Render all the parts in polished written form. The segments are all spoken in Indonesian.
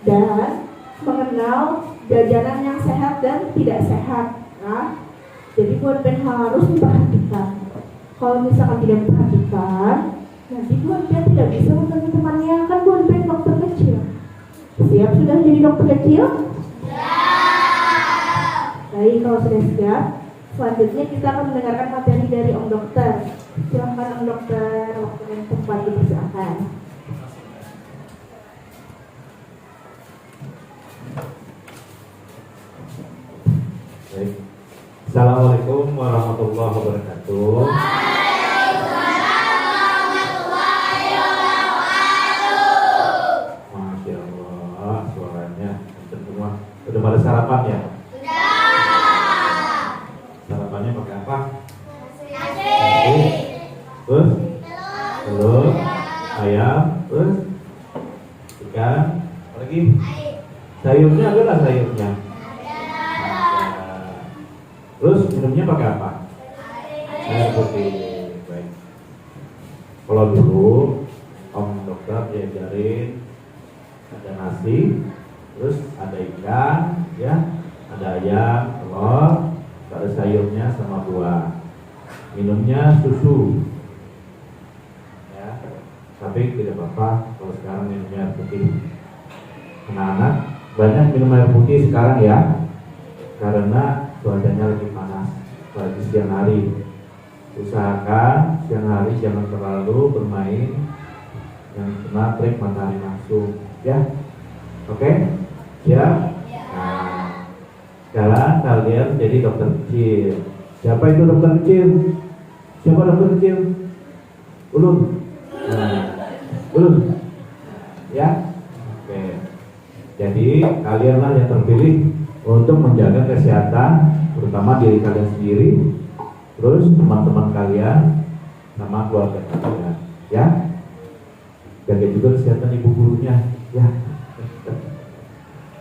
dan mengenal jajanan yang sehat dan tidak sehat. Nah, jadi bonpen harus diperhatikan. Kalau misalkan tidak diperhatikan, nanti bonpen tidak bisa membantu temannya, kan bonpen dokter kecil. Siap sudah jadi dokter kecil? Baik, kalau sudah siap, selanjutnya kita akan mendengarkan materi dari Om Dokter. Silahkan Om Dokter, waktu dan tempat dipersilakan. Baik. Assalamualaikum warahmatullahi wabarakatuh. Masya Allah, suaranya kenceng semua. Udah pada sarapan ya? Sarapannya pakai apa? Nasi. Terus? Telur. Ayam. Terus? Ikan. Apa lagi? Sayurnya ada lah sayurnya. Terus minumnya pakai apa? Air putih. Baik. Kalau dulu Om Dokter diajarin ada nasi, terus ada ikan, ya, ada ayam, telur, ada sayurnya sama buah. Minumnya susu, ya. Tapi tidak apa-apa kalau sekarang minumnya air putih. Anak-anak banyak minum air putih sekarang ya, karena cuacanya lagi panas, apalagi siang hari. Usahakan siang hari jangan terlalu bermain yang kena terik matahari langsung, ya. Oke? Ya. Nah, sekarang kalian jadi dokter kecil. Siapa itu dokter kecil? Siapa dokter kecil? Ulun. Nah, ulun. Ya. Oke. Jadi kalianlah yang terpilih untuk menjaga kesehatan, terutama diri kalian sendiri, terus teman-teman kalian, sama keluarga kalian, ya. Jaga juga kesehatan ibu gurunya, ya.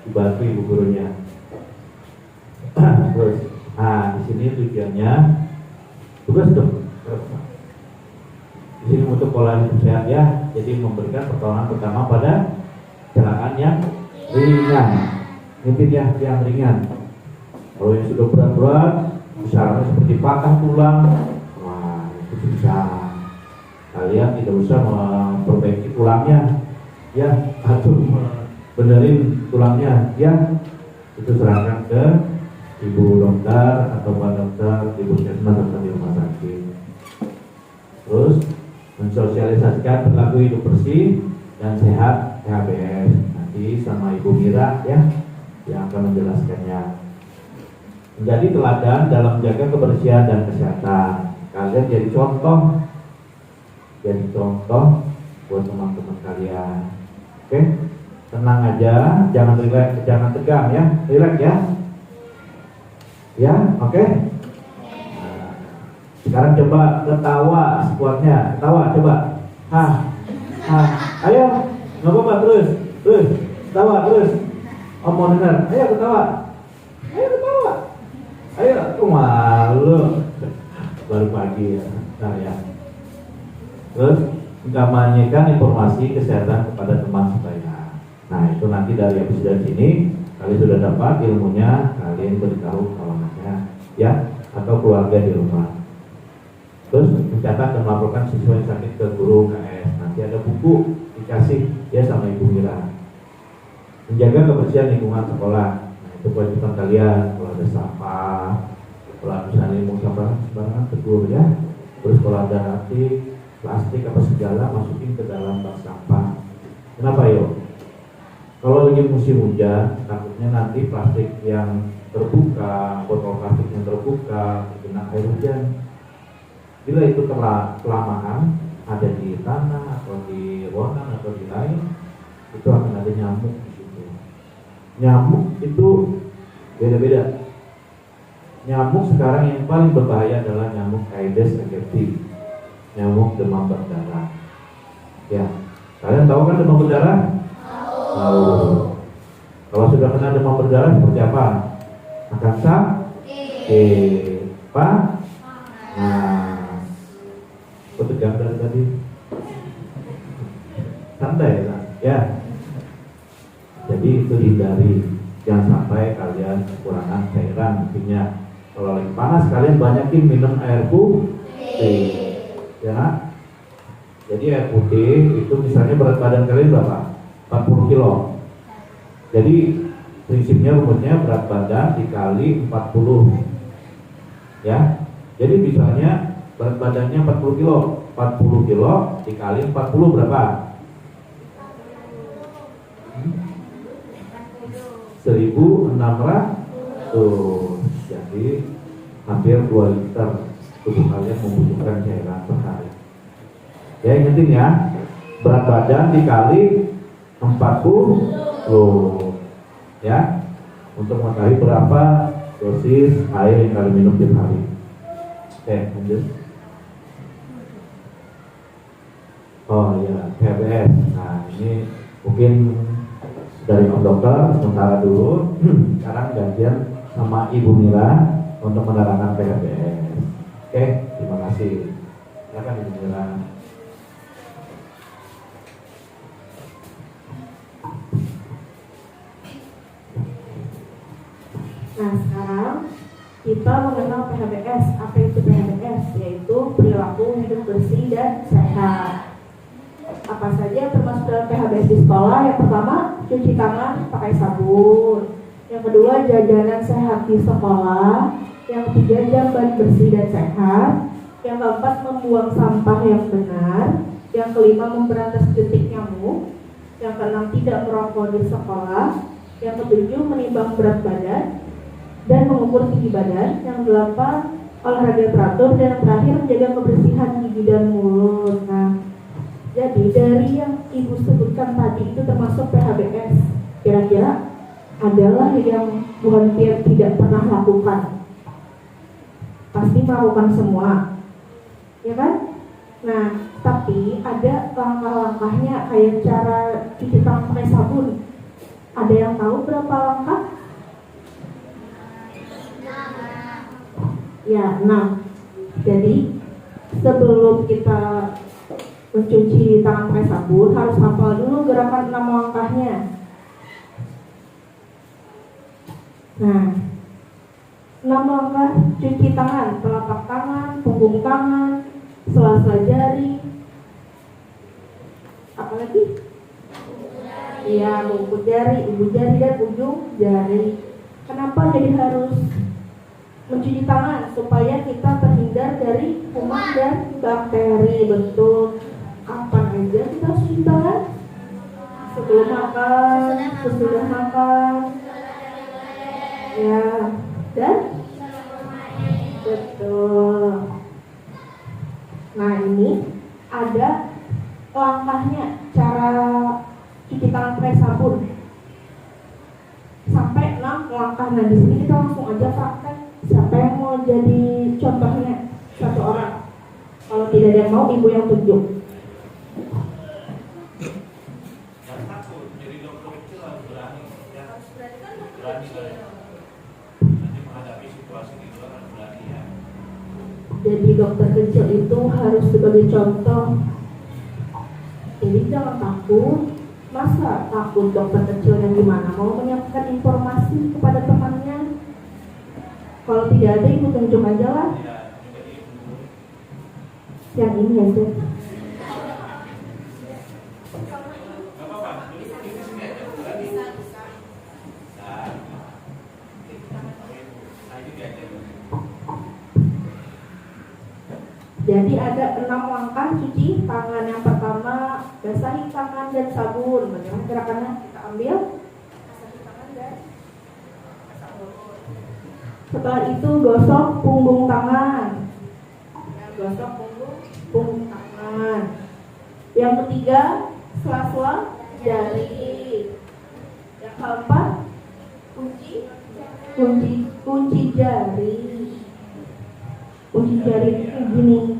Dibantu ibu gurunya. Terus, di sini tujuannya tugas dong. Di sini untuk pola hidup sehat, ya. Jadi memberikan pertolongan pertama pada kecelakaan yang ringan. Mungkin ya yang ringan. Kalau yang sudah berat-berat, misalnya seperti patah tulang, wah itu bisa. Kalian tidak usah memperbaiki tulangnya, ya, atau benerin tulangnya, ya. Itu serahkan ke ibu dokter atau pak dokter di puskesmas atau di rumah sakit. Terus mensosialisasikan perilaku hidup bersih dan sehat PHBS. Nanti sama Ibu Mira, ya, yang akan menjelaskannya. Menjadi teladan dalam menjaga kebersihan dan kesehatan. Kalian jadi contoh buat teman-teman kalian. Oke, tenang aja, jangan rileks, jangan tegang, ya, rileks, ya, ya, oke. Nah, sekarang coba ketawa sekuatnya, ketawa, coba, ayo, nggak apa-apa, terus, ketawa terus. Om mau dengar, ayo ketawa, ayo, aku malu, baru pagi ya, nah ya. Terus mengkampanyekan informasi kesehatan kepada teman sebaya. Nah itu nanti dari episode ini kalian sudah dapat ilmunya, kalian beritahu kawanannya, ya, atau keluarga di rumah. Terus mencatat dan melaporkan siswa yang sakit ke guru KS. Nanti ada buku dikasih, ya, sama Ibu Mira. Menjaga kebersihan lingkungan sekolah. Nah, itu kewajiban kalian. Kalau ada sampah, kalau misalnya mau sampah sembarangan tegur, ya. Terus kalau ada nanti plastik apa segala masukin ke dalam bak sampah. Kenapa yo? Kalau lagi musim hujan, takutnya nanti plastik yang terbuka, botol plastik yang terbuka kena air hujan. Bila itu kelamaan ada di tanah atau di ruangan atau di lain, itu akan ada nyamuk di situ. Nyamuk itu beda-beda. Nyamuk sekarang yang paling berbahaya adalah nyamuk Aedes aegypti, nyamuk demam berdarah. Ya, kalian tahu kan demam berdarah? Tahu. Kalau sudah kena demam berdarah seperti apa? Akan sakit, Pak. Nah, kok tegang dari tadi? Santai lah, ya. Jadi hindari. Jangan sampai kalian kekurangan cairan intinya. Kalau lagi panas kalian banyakin minum air putih, ya. Jadi air putih itu misalnya berat badan kalian berapa? 40 kilo. Jadi prinsipnya rumusnya berat badan dikali 40, ya. Jadi misalnya berat badannya 40 kilo, 40 kilo dikali 40 berapa? 1.600. Jadi hampir 2 liter tubuh kalian membutuhkan cairan per hari. Ya, yang penting ya, berat badan dikali 40 ya, untuk mengetahui berapa dosis air yang kalian minum tiap hari. Oke, lanjut. Oh ya, PHBS. Nah, ini mungkin dari Om Dokter sementara dulu. Sekarang gantian sama Ibu Mira untuk menerangkan PHBS. Oke, terima kasih. Silakan Ibu Mira. Nah, sekarang kita mengenal PHBS. Apa itu PHBS? Yaitu perilaku hidup bersih dan sehat. Apa saja termasuk dalam PHBS di sekolah? Yang pertama, cuci tangan pakai sabun. Yang kedua, jajanan sehat di sekolah. Yang ketiga, jamban bersih dan sehat. Yang keempat, membuang sampah yang benar. Yang kelima, memberantas jentik nyamuk. Yang keenam, tidak merokok di sekolah. Yang ketujuh, menimbang berat badan dan mengukur tinggi badan. Yang delapan, olahraga teratur. Dan yang terakhir, menjaga kebersihan gigi dan mulut. Nah, jadi dari yang Ibu sebutkan tadi itu termasuk PHBS. Kira-kira adalah yang Bu Hantier tidak pernah lakukan. Pasti melakukan semua, ya kan? Nah, tapi ada langkah-langkahnya, kayak cara cuci tangan pakai sabun. Ada yang tahu berapa langkah? Ya, 6. Jadi sebelum kita mencuci tangan pakai sabun harus hafal dulu gerakan 6 langkahnya. Nah, 6 langkah cuci tangan: telapak tangan, punggung tangan, sela-sela jari, apalagi? Iya, bungkuk jari, ibu jari, dan ujung jari. Kenapa jadi harus mencuci tangan? Supaya kita terhindar dari kuman dan bakteri. Betul. Kapan aja kita harus cuci tangan? Sebelum makan, sesudah makan, ya, dan betul. Nah, ini ada langkahnya, cara cuci tangan pakai sabun sampai 6 langkah. Nah, di sini kita langsung aja praktek. Siapa yang mau jadi contohnya? Satu orang. Kalau tidak ada yang mau, Ibu yang tunjuk. Jadi dokter kecil itu harus sebagai contoh. Jadi jangan takut. Masa takut dokter kecil yang gimana? Mau menyampaikan informasi kepada temannya? Kalau tidak ada, Ibu tunjuk aja lah. Yang ini aja. Jadi ada 6 langkah cuci tangan. Yang pertama, basahi tangan dan sabun. Bagaimana gerakannya? Kita ambil, basahi tangan dan sabun. Setelah itu gosok punggung tangan. Ya, gosok punggung tangan. Yang ketiga, sela-sela jari. Yang keempat, kunci jari. Kunci jari kayak gini.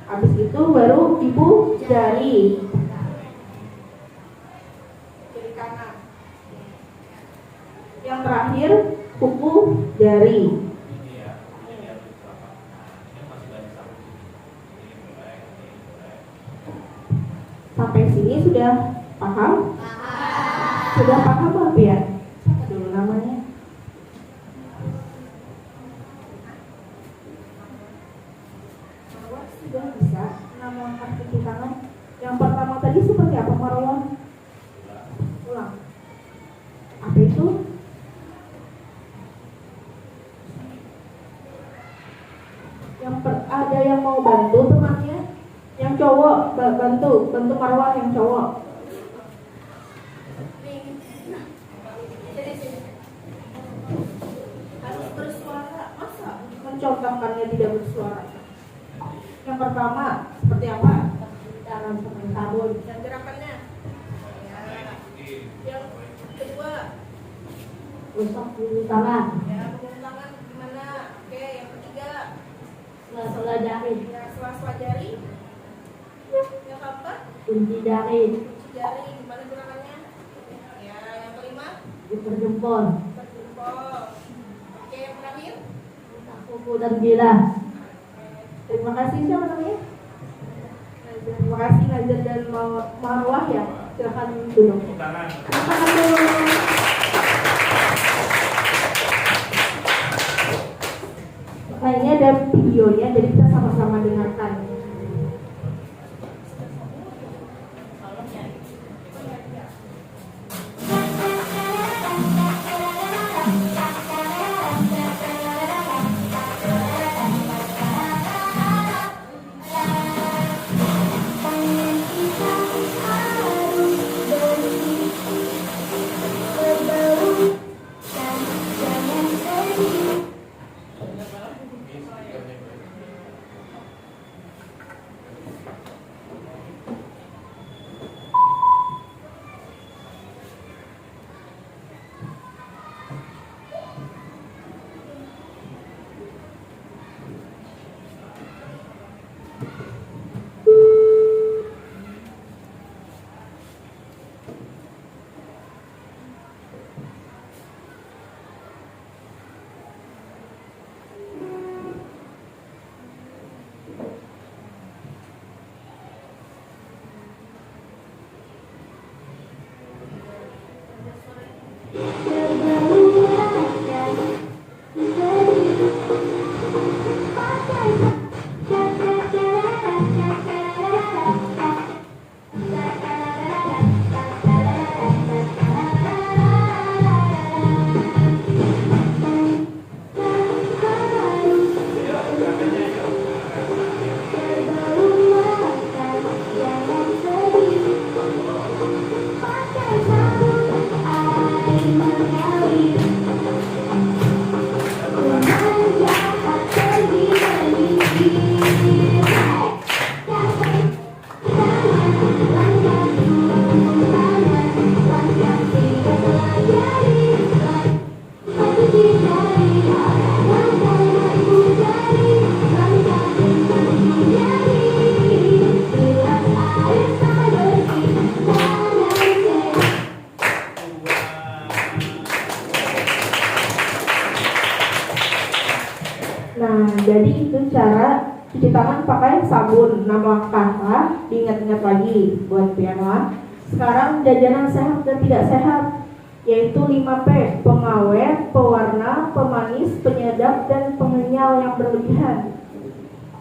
Habis itu baru Ibu jari kiri kanan. Yang terakhir kuku jari. Sampai sini sudah paham? Sudah paham Mbak Pian? Siapa dulu namanya? Marwah sudah bisa nama angkat cuci tangan. Yang pertama tadi seperti apa Marwah? Ulang. Apa itu? Ada yang mau bantu temannya? Yang cowok bantu Marwah yang cowok. Harus bersuara, masa mencontohkannya tidak bersuara? Yang pertama seperti apa? Tangan pakai sabun. Yang gerakannya? Ya. Yang kedua? Usap dulu tangan. Ya, menggulung tangan gimana? Oke, yang ketiga? Sela-sela jari. Ya, sela-sela jari. Yang keempat? Kunci jari. Kunci jari, gimana gerakannya? Ya, yang kelima? Putar jempol. Putar jempol. Oke, yang terakhir? Kuku dan gila. Terima kasih, siapa namanya? Terima kasih Najar dan Marwah ya. Silakan duduk. Silakan duduk. Nah, ini ada videonya, jadi kita sama-sama dengarkan. Jadi itu cara cuci tangan pakai sabun. 6 langkah, diingat-ingat lagi buat piano. Sekarang jajanan sehat dan tidak sehat, yaitu 5P: pengawet, pewarna, pemanis, penyedap, dan pengenyal yang berlebihan.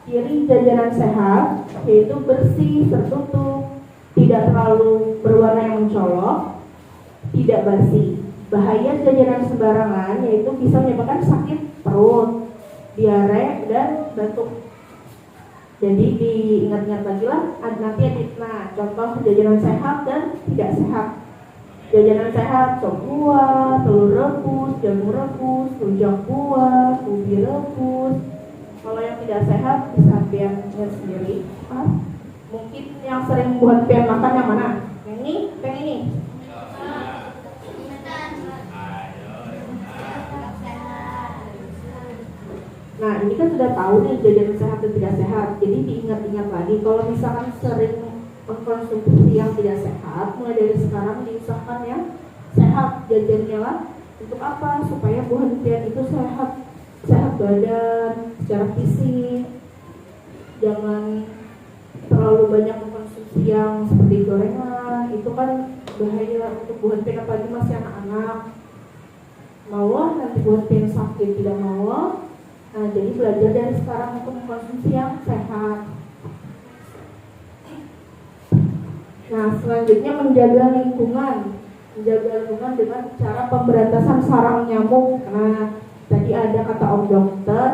Ciri jajanan sehat yaitu bersih, tertutup, tidak terlalu berwarna yang mencolok, tidak basi. Bahaya jajanan sembarangan yaitu bisa menyebabkan sakit perut, diare, dan batuk. Jadi diingat-ingat lagi lah, nanti edit. Nah, contoh jajanan sehat dan tidak sehat. Jajanan sehat: sop buah, telur rebus, jamu rebus, rujak buah, ubi rebus. Kalau yang tidak sehat bisa pian sendiri. Mungkin yang sering buat pian makan yang mana? Yang ini, yang ini. Nah, ini kan sudah tahu nih jajanan sehat dan tidak sehat. Jadi diingat-ingat lagi, kalau misalkan sering mengkonsumsi yang tidak sehat, mulai dari sekarang diusahakan yang sehat jajannya lah. Untuk apa? Supaya buah pian itu sehat, sehat badan, secara fisik. Jangan terlalu banyak mengkonsumsi konsumsi yang seperti gorengan itu kan bahaya untuk buat pain, apalagi masih anak-anak. Mau nanti buat pain sakit, tidak mau. Nah, jadi belajar dari sekarang untuk mengkonsumsi yang sehat. Nah, selanjutnya menjaga lingkungan dengan cara pemberantasan sarang nyamuk. Nah, tadi ada kata Om Dokter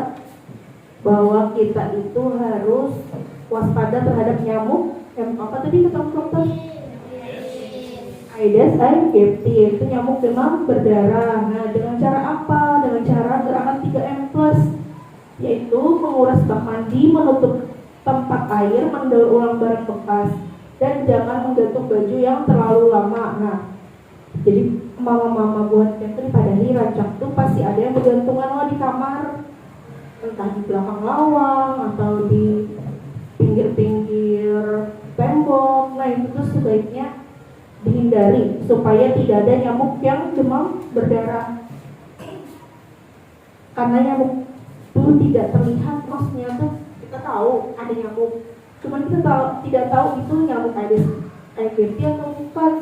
bahwa kita itu harus waspada terhadap nyamuk. Apa tadi kata Om Dokter? Aedes aegypti, itu nyamuk demam berdarah. Nah, dengan cara apa? Dengan cara gerakan 3M+, yaitu menguras bak mandi, menutup tempat air, mendaur ulang barang bekas, dan jangan menggantung baju yang terlalu lama. Nah, jadi mama-mama buat catering pada hari rancak tuh pasti ada yang bergantungan di kamar, entah di belakang lawang atau di pinggir-pinggir tembok. Nah, itu tuh sebaiknya dihindari supaya tidak ada nyamuk yang demam berdarah. Karena nyamuk itu tidak terlihat, maksudnya tuh kita tahu ada nyamuk, cuman kita tidak tahu itu nyamuk Aedes aegypti atau bukan.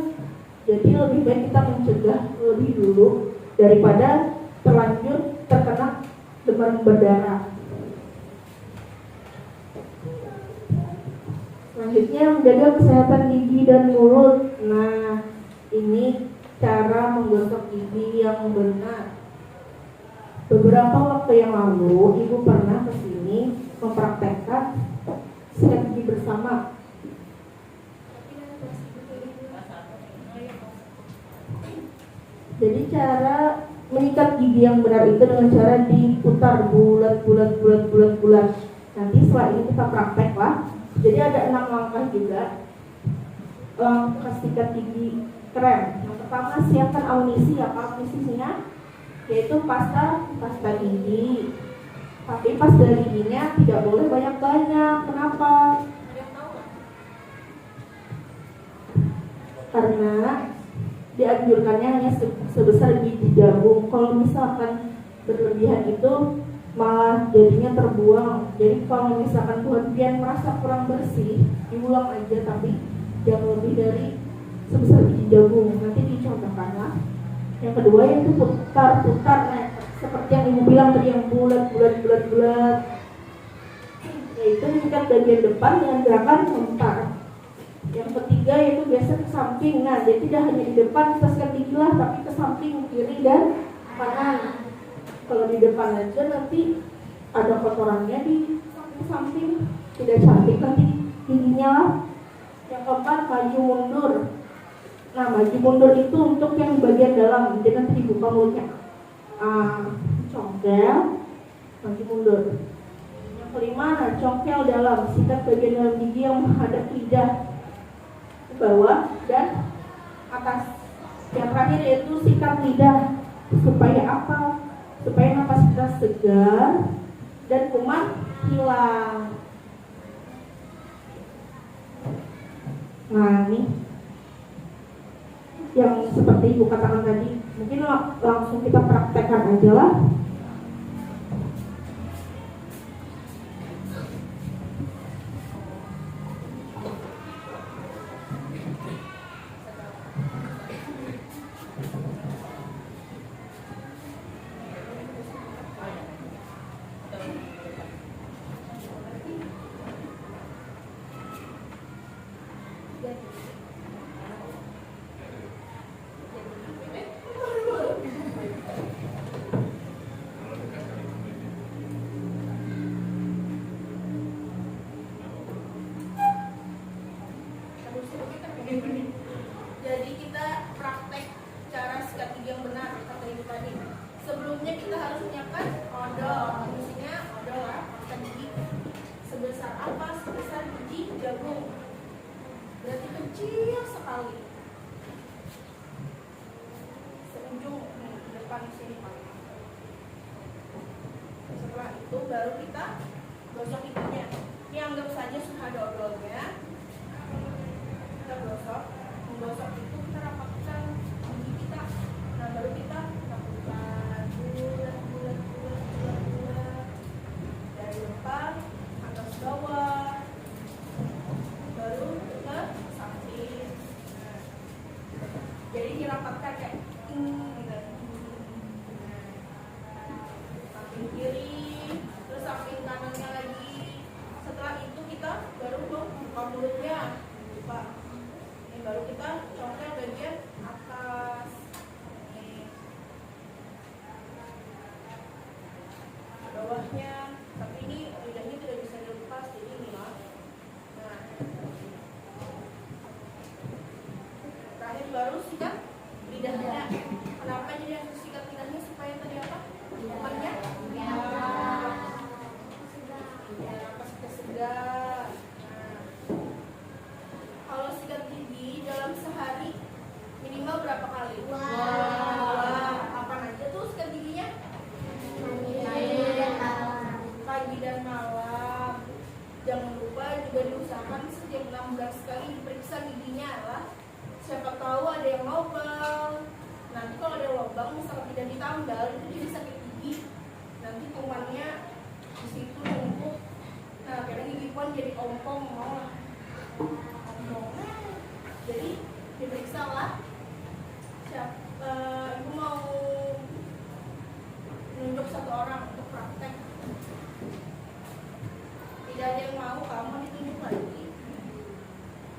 Jadi lebih baik kita mencegah lebih dulu daripada terlanjur terkena demam berdarah. Selanjutnya menjaga kesehatan gigi dan mulut. Nah, ini cara menggosok gigi yang benar. Beberapa waktu yang lalu, Ibu pernah kesini mempraktekkan sikat gigi bersama. Jadi cara menyikat gigi yang benar itu dengan cara diputar bulat. Nanti setelah ini kita praktek lah. Jadi ada 6 langkah juga. Langkah sikat gigi keren. Yang pertama, siapkan amunisi. Apa amunisinya? Yaitu pasta gigi. Tapi pasta giginya tidak boleh banyak-banyak. Kenapa? Karena dianjurkannya hanya sebesar biji jagung. Kalau misalkan berlebihan itu malah jadinya terbuang. Jadi kalau misalkan buat pian merasa kurang bersih, diulang aja, tapi jangan lebih dari sebesar biji jagung. Nanti dicontohkan lah. Yang kedua yaitu putar. Nah, seperti yang Ibu bilang tadi, yang bulat. Yaitu menyikat bagian depan dengan gerakan memutar. Yang ketiga yaitu biasa ke samping. Nah, jadi tidak hanya di depan kita sikat gigi lah, tapi ke samping, kiri dan kanan. Kalau di depan aja nanti ada kotorannya di samping, tidak cantik nanti giginya lah. Yang keempat, maju mundur. Nah, maju mundur itu untuk yang bagian dalam, jadi nanti dibuka mulutnya. Congkel, maju mundur. Yang kelima, congkel dalam, sikat bagian dalam gigi yang menghadap lidah ke bawah dan atas. Yang terakhir yaitu sikat lidah. Supaya apa? Supaya napas kita segar dan kuman hilang. Nah, ini yang seperti Ibu katakan tadi, mungkin langsung kita praktekkan aja lah. Jadi kita praktek cara sikat gigi yang benar kata Ibu tadi. Sebelumnya kita harus menyiapkan odol. Fungsinya odol lah, pasta gigi. Sebesar apa? Sebesar biji jagung. Berarti kecil sekali. Seujung depan sini Pak. Setelah itu baru kita gosok giginya. Ini anggap saja sudah ada odolnya. Kita gosok. Menggosok itu kita rapatkan gigi kita. Nah, baru kita putar bulat dari depan atas bawah, baru ke dan malam. Jangan lupa juga diusahakan setiap 6 bulan sekali diperiksa giginya lah. Siapa tahu ada yang lubang. Nanti kalau ada lubang misalnya tidak ditambal itu jadi sakit gigi. Nanti kumannya di situ numpuk. Nah, kadang gigi pun jadi ompong mau lah. Ompong. Jadi diperiksa lah. Ibu mau nunjuk satu orang untuk praktek. Tidak ada yang mau, kamu ditunjuk lagi.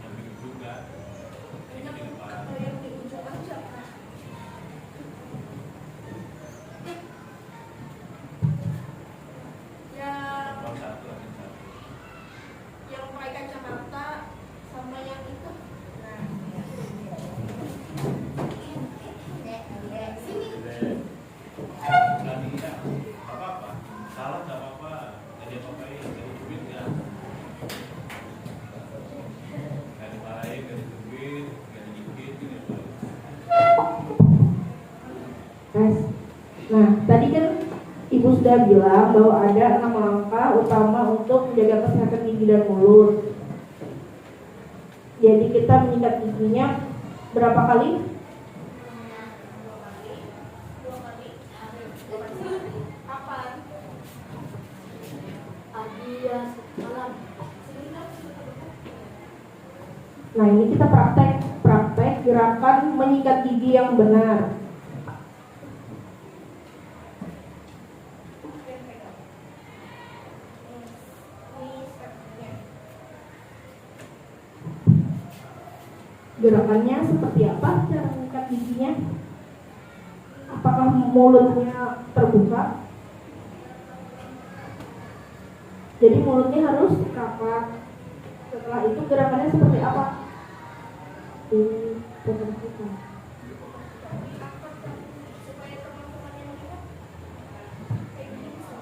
Yang juga. Yang ditunjuk aja. Yang pakai kacamata sama yang itu. Nah, sini. Apa-apa, salah nggak apa-apa, jadi apa-apain, jadi duit ya. Nggak dimarahin, nggak ditungguin, nggak digigit, gitu ya. Nah, tadi kan Ibu sudah bilang bahwa ada 6 langkah utama untuk menjaga kesehatan gigi dan mulut. Jadi kita menyikat giginya berapa kali? 2 kali. Kapan? Pagi ya, malam. Nah, ini kita praktek gerakan menyikat gigi yang benar. Gerakannya seperti apa cara menyikat giginya? Apakah mulutnya terbuka? Jadi mulutnya harus rapat. Setelah itu gerakannya seperti apa? Terbuka. Supaya teman-teman yang lihat kayak gini bisa.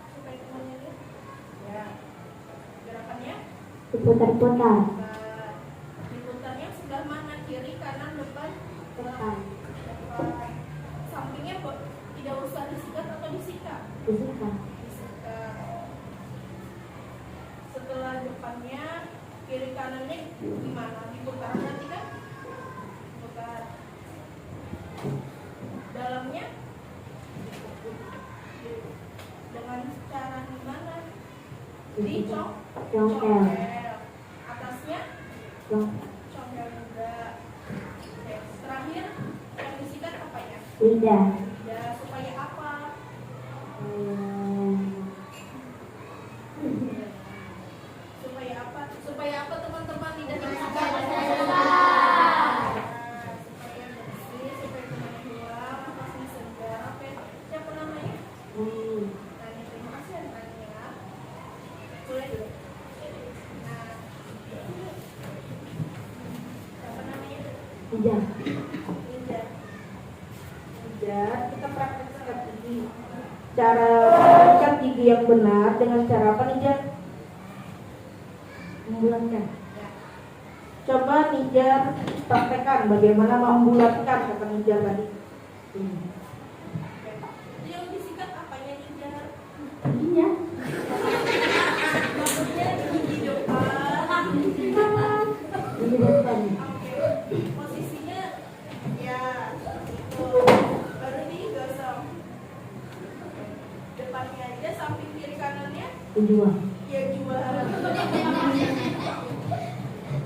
Supaya temannya lihat. Ya. Gerakannya Diputar-putar. diputarnya sebelah mana? Kiri, kanan, depan? Depan. Depan. Sampingnya tidak usah disikat atau disikat? Disikat. Disikat. Setelah depannya, kiri kanannya gimana? Diputar berarti kan? Putar. Dalamnya dengan cara gimana? Dicong. Congkel. Atasnya Congkel. congkel juga. Oke, terakhir yang disikat apanya? Lidah. Ya, supaya apa? Supaya apa? Supaya apa teman-teman lidah disikat? Supaya bersih, supaya temannya hilang, atasnya segar. Oke, siapa namanya? Tanya, terima kasih ya Tanya. Boleh dulu. Nah, siapa namanya? Lidah. Linda. Kita praktek sikat gigi. Cara sikat gigi yang benar dengan cara apa nih, Jan? Membulatkan. Ya. Coba Nijar praktekkan bagaimana membulatkan kata Nijar tadi. Oke. Itu yang disikat apanya Ninja? Giginya. Maksudnya gigi depan. Gigi depan. Oke. Posisinya ya itu. Baru digosok. Depannya aja, samping kiri kanannya Kedua. ya jual.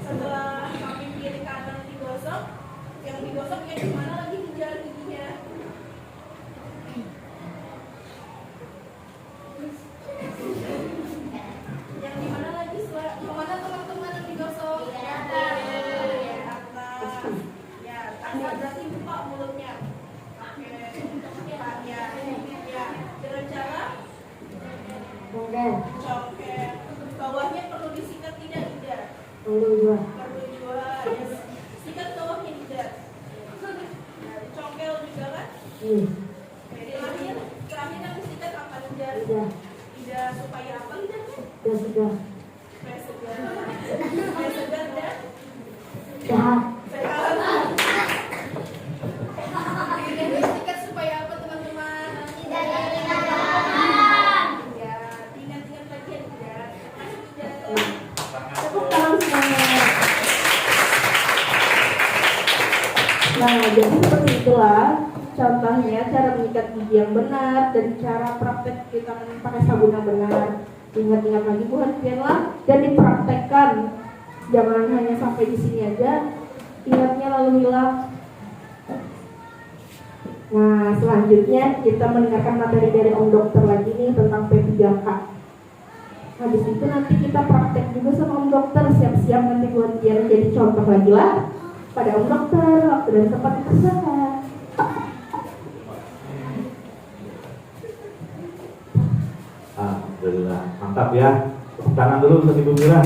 Setelah samping kiri kanan digosok, yang digosok yang dimana lagi dijual giginya? Yang dimana lagi kemana teman-teman yang digosok? Atas. Ya, atas berarti buka mulutnya. Oke. Ya. Dengan cara Congkel. congkel. Bawahnya perlu disikat tidak? Perlu dua. Perlu juga. Yes. Sikat bawahnya tidak. kita kapan lidah? Lidah. Lidah supaya apa lidahnya? Sudah. Supaya segar. Supaya segar dan Sehat. sehat. Diingat supaya apa teman-teman? Tidak ya, diingat-ingat lagi ya tidak. Masih tidak. Tepuk tangan semuanya. Nah, jadi seperti itulah contohnya cara mengikat gigi yang benar dan cara praktek kita pakai sabun yang benar. Ingat-ingat lagi perhatianlah dan dipraktekkan. Jangan hanya sampai di sini aja, ingatnya lalu hilang. Nah, selanjutnya kita mendengarkan materi dari Om Dokter lagi nih tentang P3K. Habis itu nanti kita praktek juga sama Om Dokter, siap-siap nanti buat dia jadi contoh lagi lah pada Om Dokter, waktu dan tempat dipersilakan. Alhamdulillah, mantap ya. Tepuk tangan dulu untuk Ibu Mira.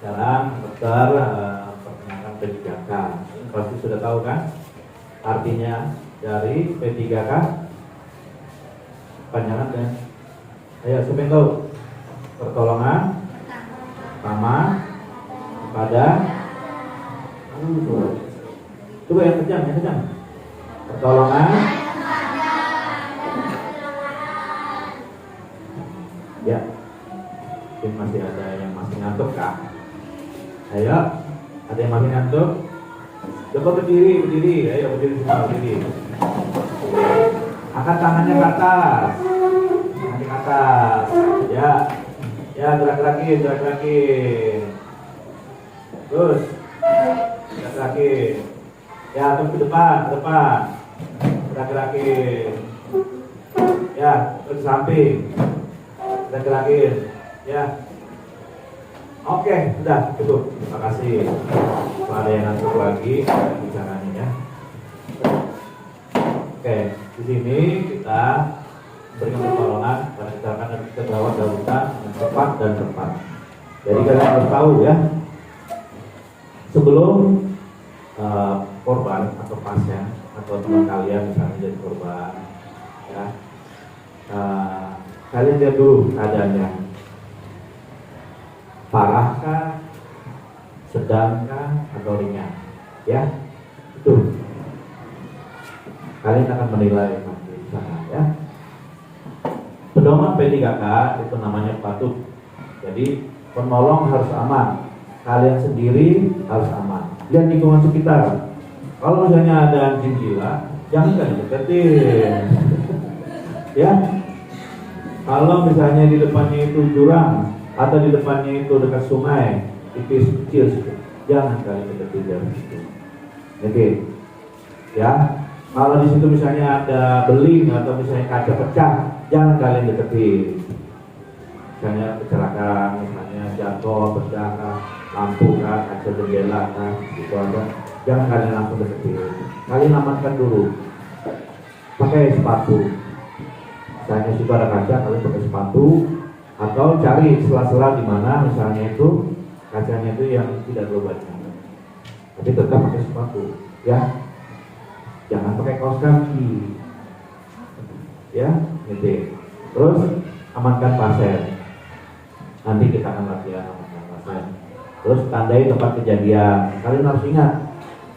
Sekarang dokter perkenalkan P3K. Pasti sudah tahu kan artinya dari P3K? Panjangan dan ayo siapa yang tahu? Pertolongan pertama pada coba yang kejam. Pertolongan ya, mungkin masih ada yang masih ngantuk kah? Ayo, ada yang masih ngantuk? Coba berdiri, ayo berdiri semua, berdiri. Angkat tangannya ke atas, tangannya ke atas, ya gerak-gerakin, terus gerak-gerakin, ya terus ke depan, gerak-gerakin, ya terus ke samping, gerak-gerakin, ya. Oke, sudah cukup. Terima kasih. Kalau ada yang ngantuk lagi, bicaranya ya. Oke, di sini kita berikan pertolongan pada kecelakaan dan kegawat darurat dengan cepat dan tepat. Jadi kalian harus tahu ya, sebelum korban atau pasien atau teman kalian misalnya jadi korban, ya, kalian lihat dulu keadaannya. Parahkah, sedangkah, atau ringan, ya, itu kalian akan menilai nanti di sana, ya. Pedoman P3K itu namanya patut. Jadi penolong harus aman, kalian sendiri harus aman, dan lingkungan sekitar. Kalau misalnya ada anjing gila, jangan deketin, ya. Kalau misalnya di depannya itu jurang atau di depannya itu dekat sungai, tipis kecil, jangan kalian deketin dari situ. Oke, ya. Kalau di situ misalnya ada beling atau misalnya kaca pecah, jangan kalian deketin. Misalnya kecelakaan, misalnya jatuh, pecah, lampu, kaca jendela, gitu ada, jangan kalian langsung deketin. Kalian amankan dulu. Pakai sepatu. Misalnya situ ada kaca, kalian pakai sepatu. Atau cari sela-sela di mana misalnya itu kacanya itu yang tidak terlalu banyak, tapi tetap pakai sepatu, ya. Jangan pakai kaos kaki, ya, gitu. Terus amankan pasien. Nanti kita akan latihan amankan pasien. Terus tandai tempat kejadian. Kalian harus ingat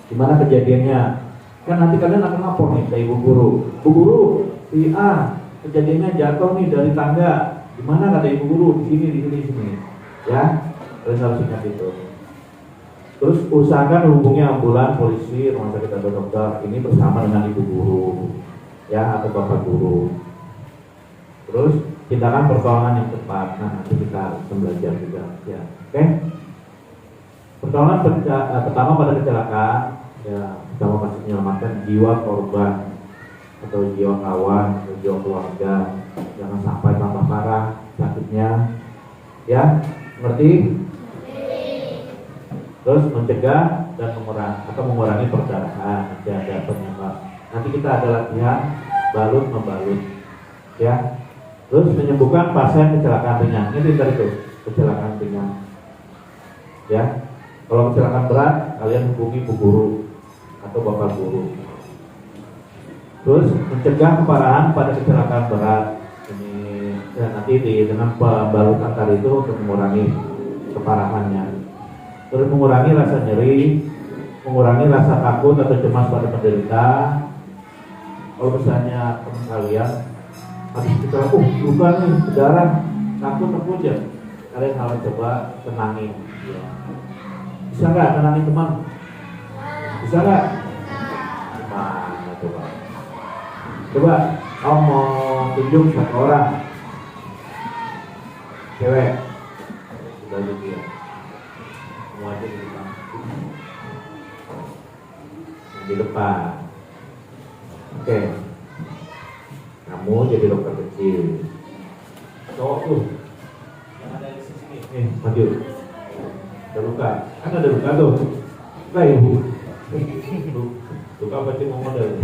di mana kejadiannya. Kan nanti kalian akan lapor nih ke ibu guru. Bu guru, si A kejadiannya jatuh nih dari tangga. Di mana kata ibu guru? Di sini. Ya, kalian harus ingat itu. Terus usahakan hubungi ambulan, polisi, rumah sakit atau dokter ini bersama dengan ibu guru, ya, atau bapak guru. Terus tindakan pertolongan yang tepat. Nah, nanti kita akan belajar juga, ya. Oke? Pertolongan pertama pada kecelakaan, ya, pertama pasti menyelamatkan jiwa korban atau jiwa kawan atau jiwa keluarga. Jangan sampai tambah parah sakitnya, ya, ngerti? Terus mencegah dan mengurangi perdarahan. Nanti ada penyebab. Nanti kita ada latihan balut membalut, ya. Terus menyembuhkan pasien kecelakaan ringan. Ini tadi tuh kecelakaan ringan, ya. Kalau kecelakaan berat, kalian hubungi bu guru atau bapak guru. Terus mencegah keparahan pada kecelakaan berat. Ini ya, nanti dengan pembalut akar itu untuk mengurangi keparahannya. Terus mengurangi rasa nyeri, mengurangi rasa takut atau cemas pada penderita. Kalau misalnya teman kalian habis kita luka nih, berdarah, takut ya, kalian harus coba tenangin. Ya. Bisa nggak tenangin teman? Bisa nggak? Gimana coba? Coba kamu mau tunjuk satu orang cewek, sudah gitu ya. Semua aja di depan. Di depan. Oke. Kamu jadi dokter kecil. Cowok tuh yang ada di sini. Maju. Ada luka. Kan ada luka tuh. Luka ibu. Luka pasti mau model.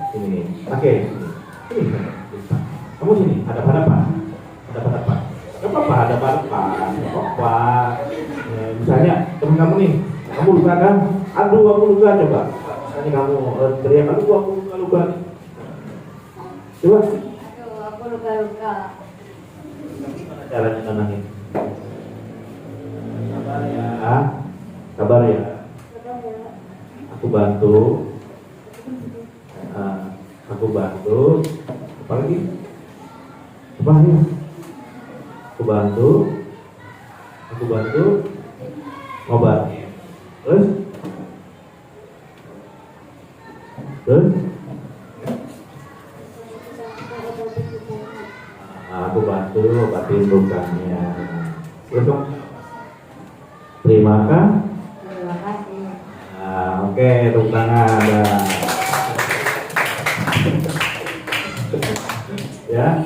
Ini. Oke. Ini. Kamu sini. Hadap-hadapan. Hadap-hadapan. Gak apa-apa, hadap-hadapan. Gak apa-apa. Misalnya temen kamu nih, kamu luka kan? Aduh, aku luka coba. Misalnya kamu teriak, aduh, aku luka. Coba. Aduh, aku luka-luka. Gimana caranya tenangin? Sabar ya. Sabar ya. Aku bantu. Aku bantu. Apa lagi? Apa lagi? Aku bantu. Aku bantu. Obat. Terus? Terus? Aku bantu obatin lukanya. Terus dong? Terima kasih. Terima kasih. Oke, tepuk tangan. Ya,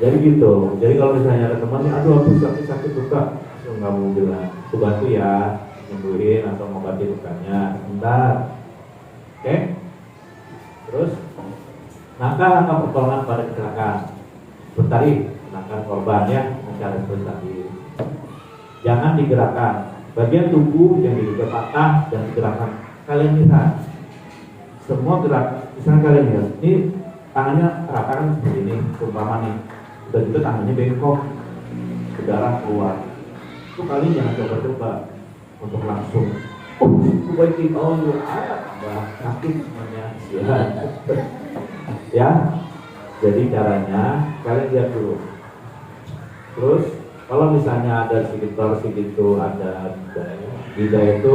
jadi gitu. Jadi kalau misalnya ada temannya, aduh aku sakit luka, langsung kamu bilang, aku bantu ya, nyembuhin atau ngobatin lukanya. Sebentar. Oke? Terus, langkah-langkah pertolongan pada kecelakaan. Seperti tadi, menangkan korban ya, secara seperti tadi. Jangan digerakkan. Bagian tubuh yang diduga patah dan digerakkan. Kalian lihat, semua gerak. Misalnya kalian lihat, ini tangannya rata kan seperti ini, umpama nih. Udah gitu tangannya bengkok, berdarah keluar. Itu kalian jangan coba-coba untuk langsung perbaiki sakit semuanya. Ya, jadi caranya kalian lihat dulu. Terus kalau misalnya ada sedikit torsi gitu, ada bidai itu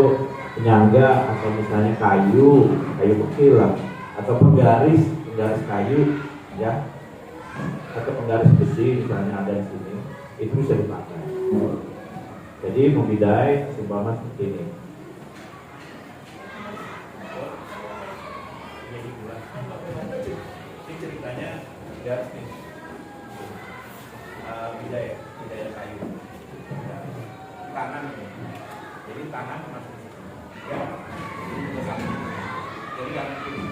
penyangga atau misalnya kayu kecil lah, atau penggaris kayu ya, atau penggaris besi misalnya ada di sini, itu bisa dipakai. Jadi membidai seumpama seperti ini. Ini ceritanya garis nih, bidai kayu, tangan ini. Jadi tangan masuk ya, jadi tangan kiri.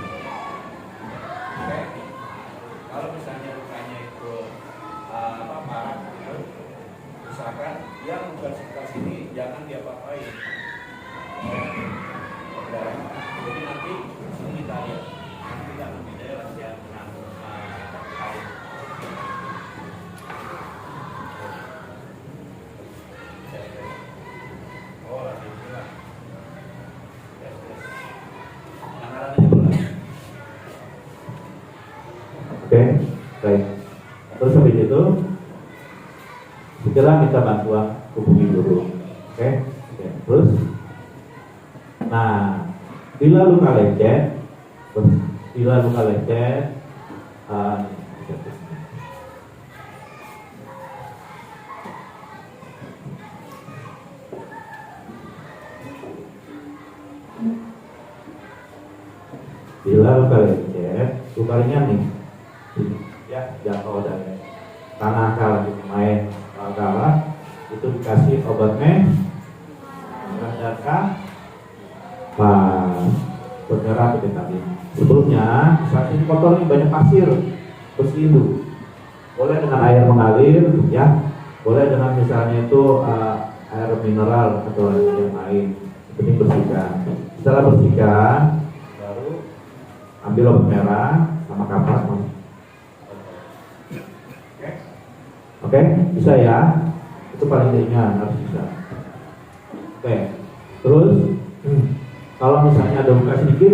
Oke. Kalau misalnya lukanya itu parah, misalkan yang luka sekitar sini jangan diapa-apain. Jadi nanti sini kita lihat, nanti kita membidai latihan dengan kain. Oh, latihan juga. Oke, baik. Terus habis itu segera minta bantuan hubungi guru. Oke. Terus, nah, bila luka lecet, luka ringan nih, ya jatuh dari tanah kalah di main kalah, itu dikasih obatnya mengandalkan penyerap seperti tadi. Sebelumnya saat ini kotor nih, banyak pasir, bersihin dulu. Boleh dengan air mengalir, ya. Boleh dengan misalnya itu air mineral atau yang lain, penting bersihkan. Setelah bersihkan, baru ambil obat merah sama kapas. Oke, bisa ya? Itu paling ringan, harus bisa. Oke, terus kalau misalnya ada luka sedikit,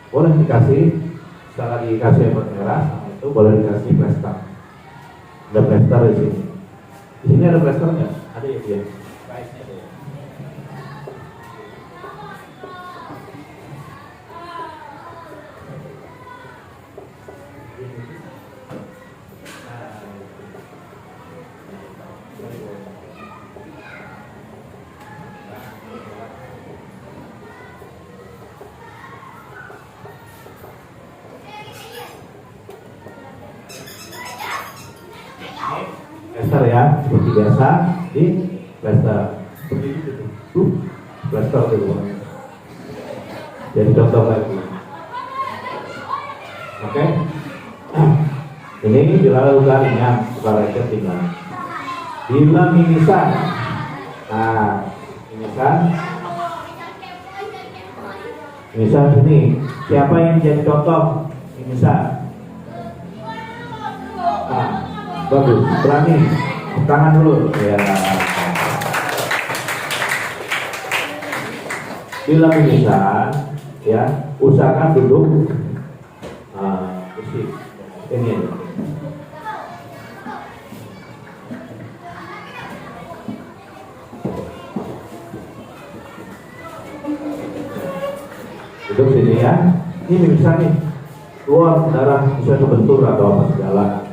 boleh dikasih. Setelah dikasih obat merah, sama itu boleh dikasih plester. Ada plester di sini. Di sini ada plester nggak? Ada ya dia. Baiknya ada ya. Plester ya, seperti biasa di plester. Seperti itu, plester dulu. Jadi contoh lagi. Oke, ini bila luka ringan, luka lecet ringan. Bila mimisan, nah mimisan ini, siapa yang jadi contoh mimisan? Nah, bagus, berani, tangan dulu ya. Bila mimisan, ya usahakan duduk kursi ini aja. Duduk sini ya. Ini mimisan nih, keluar darah bisa kebentur atau apa segala.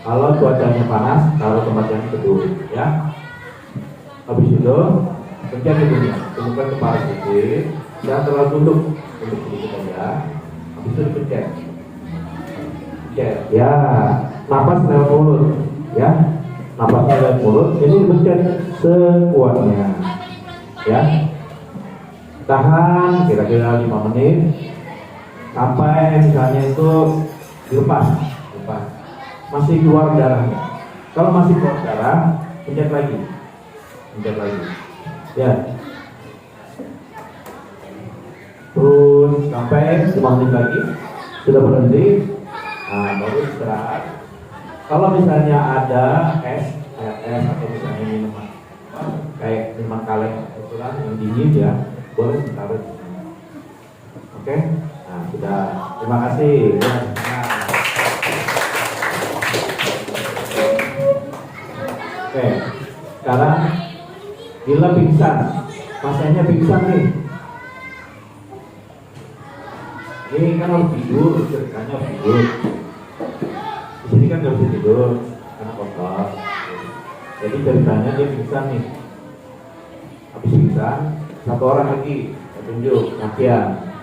Kalau cuacanya panas, taruh tempat yang teduh, ya. Habis itu, pencet hidungnya, tundukkan kepala sedikit, jangan terlalu tunduk sedikit aja. Habis itu dipencet, ya. Napas lewat mulut, ya. Napasnya lewat mulut, ini dipencet sekuatnya, ya. Tahan kira-kira 5 menit sampai misalnya itu dilepas. Masih keluar darahnya. Kalau masih keluar darah, pencet lagi, ya. Terus sampai 5 menit lagi, sudah berhenti, nah baru istirahat. Kalau misalnya ada es atau misalnya minuman kayak minuman kaleng itulah yang dingin ya, boleh ditaruh di sini. Oke, nah sudah. Terima kasih. Oke, sekarang bila pingsan, pasiennya pingsan nih. Ini kan harus tidur, ceritanya harus tidur. Di sini kan nggak bisa tidur karena kotor. Jadi ceritanya dia pingsan nih. Habis pingsan, satu orang lagi, saya tunjuk, kakian.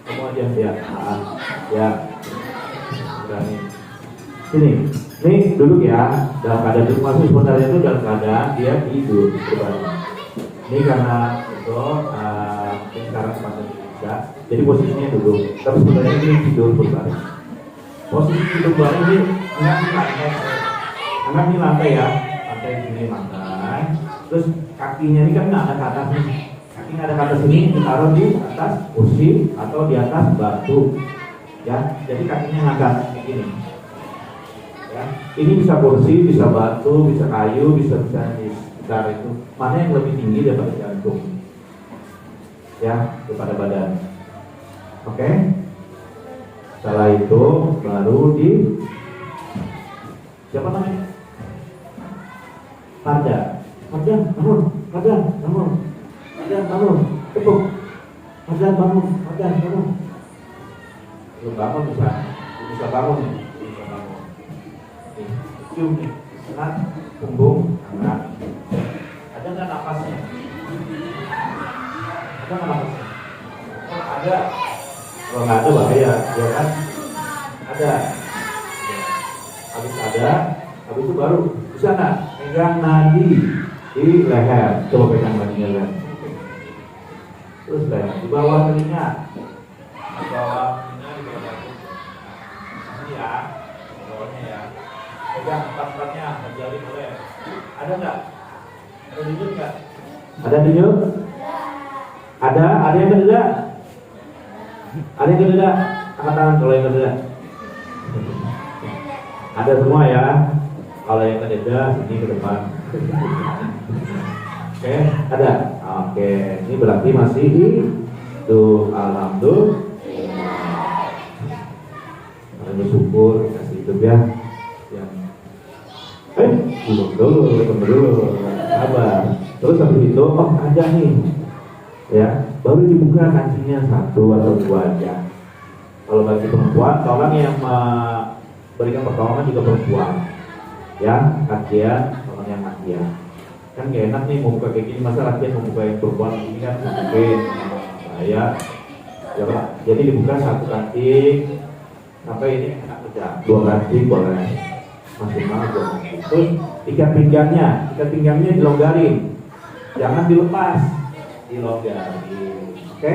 Kamu aja ya, ya. Berani. Sini, nih duduk ya. Dalam keadaan duduk, masih sebenarnya itu dalam keadaan dia tidur berbalik. Ini karena itu sekarang semacam bisa. Jadi posisinya duduk, tapi sebenarnya ini tidur berbalik. Posisi tidur berbalik ini enggak di lantai ya. Lantai ini lantai. Terus kakinya ini kan nggak ada ke atas nih. Kaki nggak ada ke atas ini ditaruh di atas kursi atau di atas batu. Ya, jadi kakinya ngangkat kayak gini. Ya, ini bisa kursi, bisa batu, bisa kayu, bisa di sekitar itu. Mana yang lebih tinggi daripada jantung? Ya, daripada badan. Oke. Setelah itu baru di siapa namanya? Farda, bangun. Tepuk. Farda, bangun. Belum bangun bisa bangun nih. Cium nih, angkat punggung, angkat. Ada nggak napasnya? Ada. Kalau nggak ada bahaya, ya kan? Ada. Habis itu baru bisa nggak pegang nadi di leher? Coba pegang nadinya leher. Terus leher di bawah telinga. Di bawah ini ya, bawahnya ya. Pegang empat-empatnya, jari boleh. Ada nggak? Ada denyut nggak? Ada denyut? Ada? Ada yang kededa? Ada yang kededa? Angkat tangan kalau yang kededa. Ada semua ya. Kalau yang kededa sini ke depan. Oke, ada. Oke, ini berarti masih hidup. Alhamdulillah. Kalian bersyukur kasih hidup ya. Belum dulu. Sabar. Terus habis itu, oh ada nih. Ya, baru dibuka kancingnya 1 atau 2 aja. Kalau bagi perempuan, tolong yang berikan pertolongan juga perempuan. Ya, kajian, tolong yang kajian. Kan gak enak nih mau buka kayak gini, masa latihan mau buka yang perempuan ini kan mungkin bahaya. Ya Pak, jadi dibuka 1 kancing sampai ini enak aja, 2 kancing boleh maksimal 2 kancing. Terus ikat pinggangnya dilonggarin, jangan dilepas, dilonggarin, oke?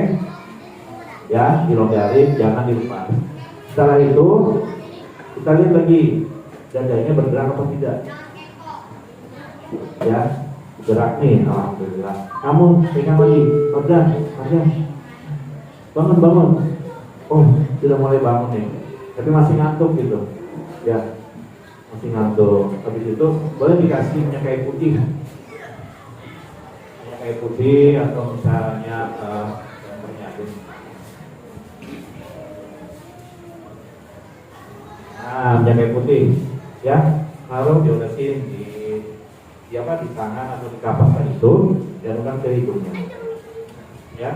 Ya, dilonggarin, jangan dilepas. Setelah itu kita lihat lagi dadanya bergerak apa tidak. Ya, gerak nih, alhamdulillah. Kamu pegang lagi, kerja. Bangun. Oh, sudah mulai bangun nih. Tapi masih ngantuk gitu. Ya, masih ngantuk. Habis itu boleh dikasih minyak kayu putih. Minyak kayu putih atau misalnya minyak kayu putih. Ya, lalu diolesin di tangan atau di kapas itu, dianukan ke hidungnya. Ya,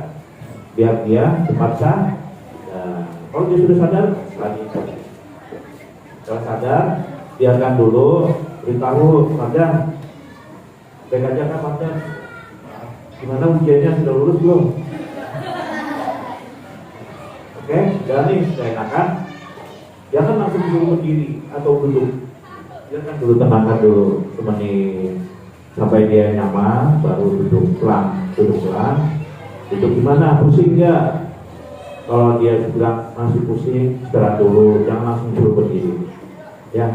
biar dia cepat sadar. Kalau dia sudah sadar, lagi. Kalau sadar, biarkan dulu, beritahu sadar. Baik aja kan sadar. Gimana ujiannya, sudah lulus belum? Oke, jalani, sudah enakan. Jangan langsung dulu berdiri atau duduk. Biarkan dulu, tenangkan dulu semenit sampai dia nyaman, baru duduk pelan. Duduk gimana? Pusing nggak? Kalau dia bilang masih pusing, istirahat dulu, jangan langsung dulu berdiri. Ya,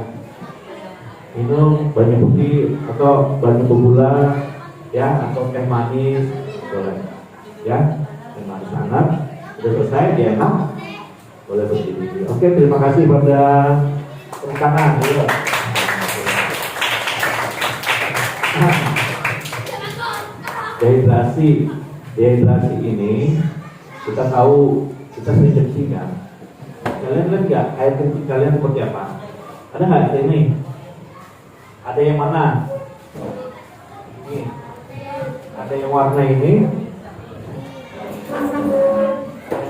minum banyak putih atau banyak gula, ya, atau teh manis, boleh. Ya, teh manis hangat. Sudah selesai, dia enak, boleh berdiri. Oke, terima kasih pada tangan. Dehidrasi ini kita tahu, kita sering kencing kan. Kalian lihat nggak air kencing kalian seperti apa? Ada nggak ini? Ada yang mana? Ini. Ada yang warna ini.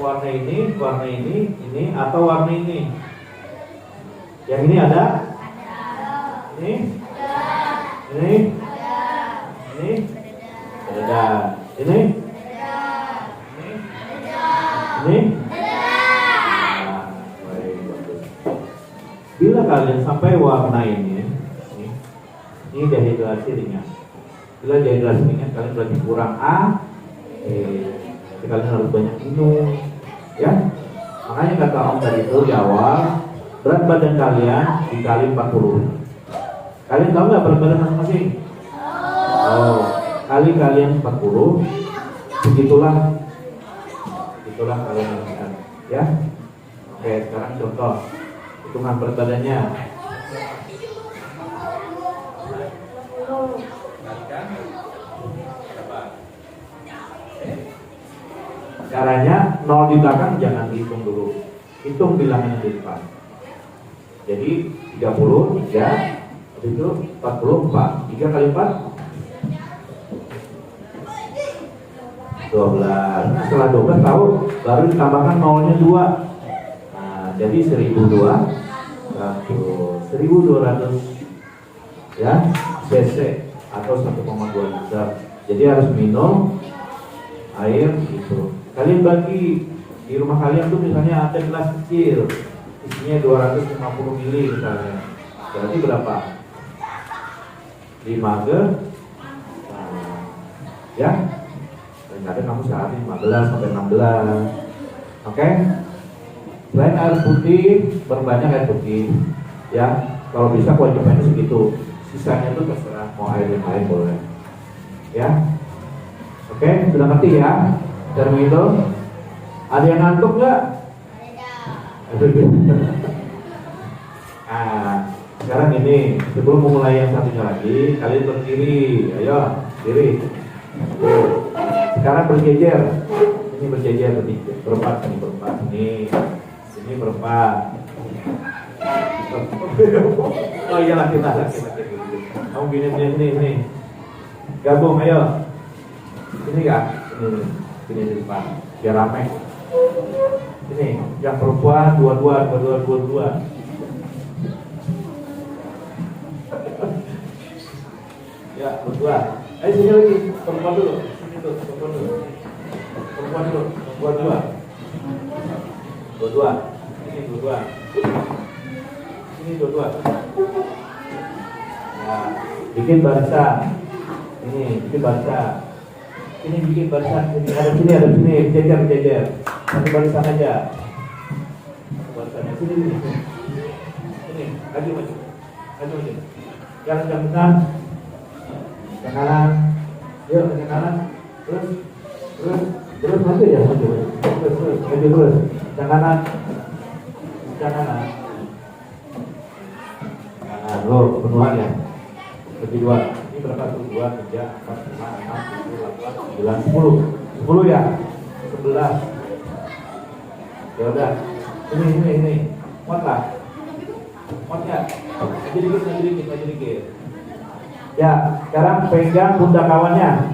Warna ini atau warna ini? Yang ini ada? Ini? Ini? Ini? Ada. Ini? Ini? Baik, bagus. Bila kalian sampai warna ini dehidrasi ringan. Bila dehidrasi ringan, kalian berarti kurang jadi kalian harus banyak minum, ya. Makanya kata Om tadi itu di awal, berat badan kalian dikali 40. Kalian tahu nggak berat badan masing-masing? Oh, kali kalian 40, begitulah kalian lakukan, ya. Oke, sekarang contoh hitungan berat badannya. Caranya 0 di belakang jangan dihitung dulu, hitung bilangan yang di depan. Jadi 30, 3, habis itu 44, 3 kali 4 12. Nah, setelah 12 tahu, baru ditambahkan nolnya 2. Nah, jadi 1002 1200 ya cc atau 1,2 liter. Jadi harus minum air gitu. Kalian bagi di rumah kalian tuh misalnya ada gelas kecil, isinya 250 ml misalnya. Berarti berapa? 5 ke ya. Kadang kamu sehari 15 sampai 16. Oke? Selain air putih, berbanyak air putih. Ya, kalau bisa kewajibannya segitu. Sisanya itu terserah. mau air yang lain boleh. Ya, oke, sudah ngerti ya term itu? Ada yang ngantuk nggak? Nah, sekarang ini sebelum memulai yang satunya lagi, kalian berdiri, ayo, diri. Sekarang berjejer, ini berjejer berempat, ini berempat. Oh iyalah kita. Kamu gini. Gabung, ayo. Ini kak, ini di depan, biar rame. Ini yang perempuan dua. Ya, berdua. Ayo sini lagi, perempuan dulu. Sini tuh, perempuan dulu. Dua. Ini dua. Nah, bikin barisan. Ini bikin barisan. Ini bikin barisan. Ini ada sini, berjejer. Satu barisan aja. Barisannya sini. Ini, maju. Jangan benar. Ke kanan. Yuk, ke kanan. Terus maju ya, terus. Jangan kanan. Kanan, lo penuhan ya. Bagi dua. Ini berapa tuh? 2, 3, 4, 5, 6, 7, 8, 9, 10. 10 ya? 11. Ya udah. Ini. Muat lah. Muatnya. Maju dikit. Ya, sekarang pegang pundak kawannya.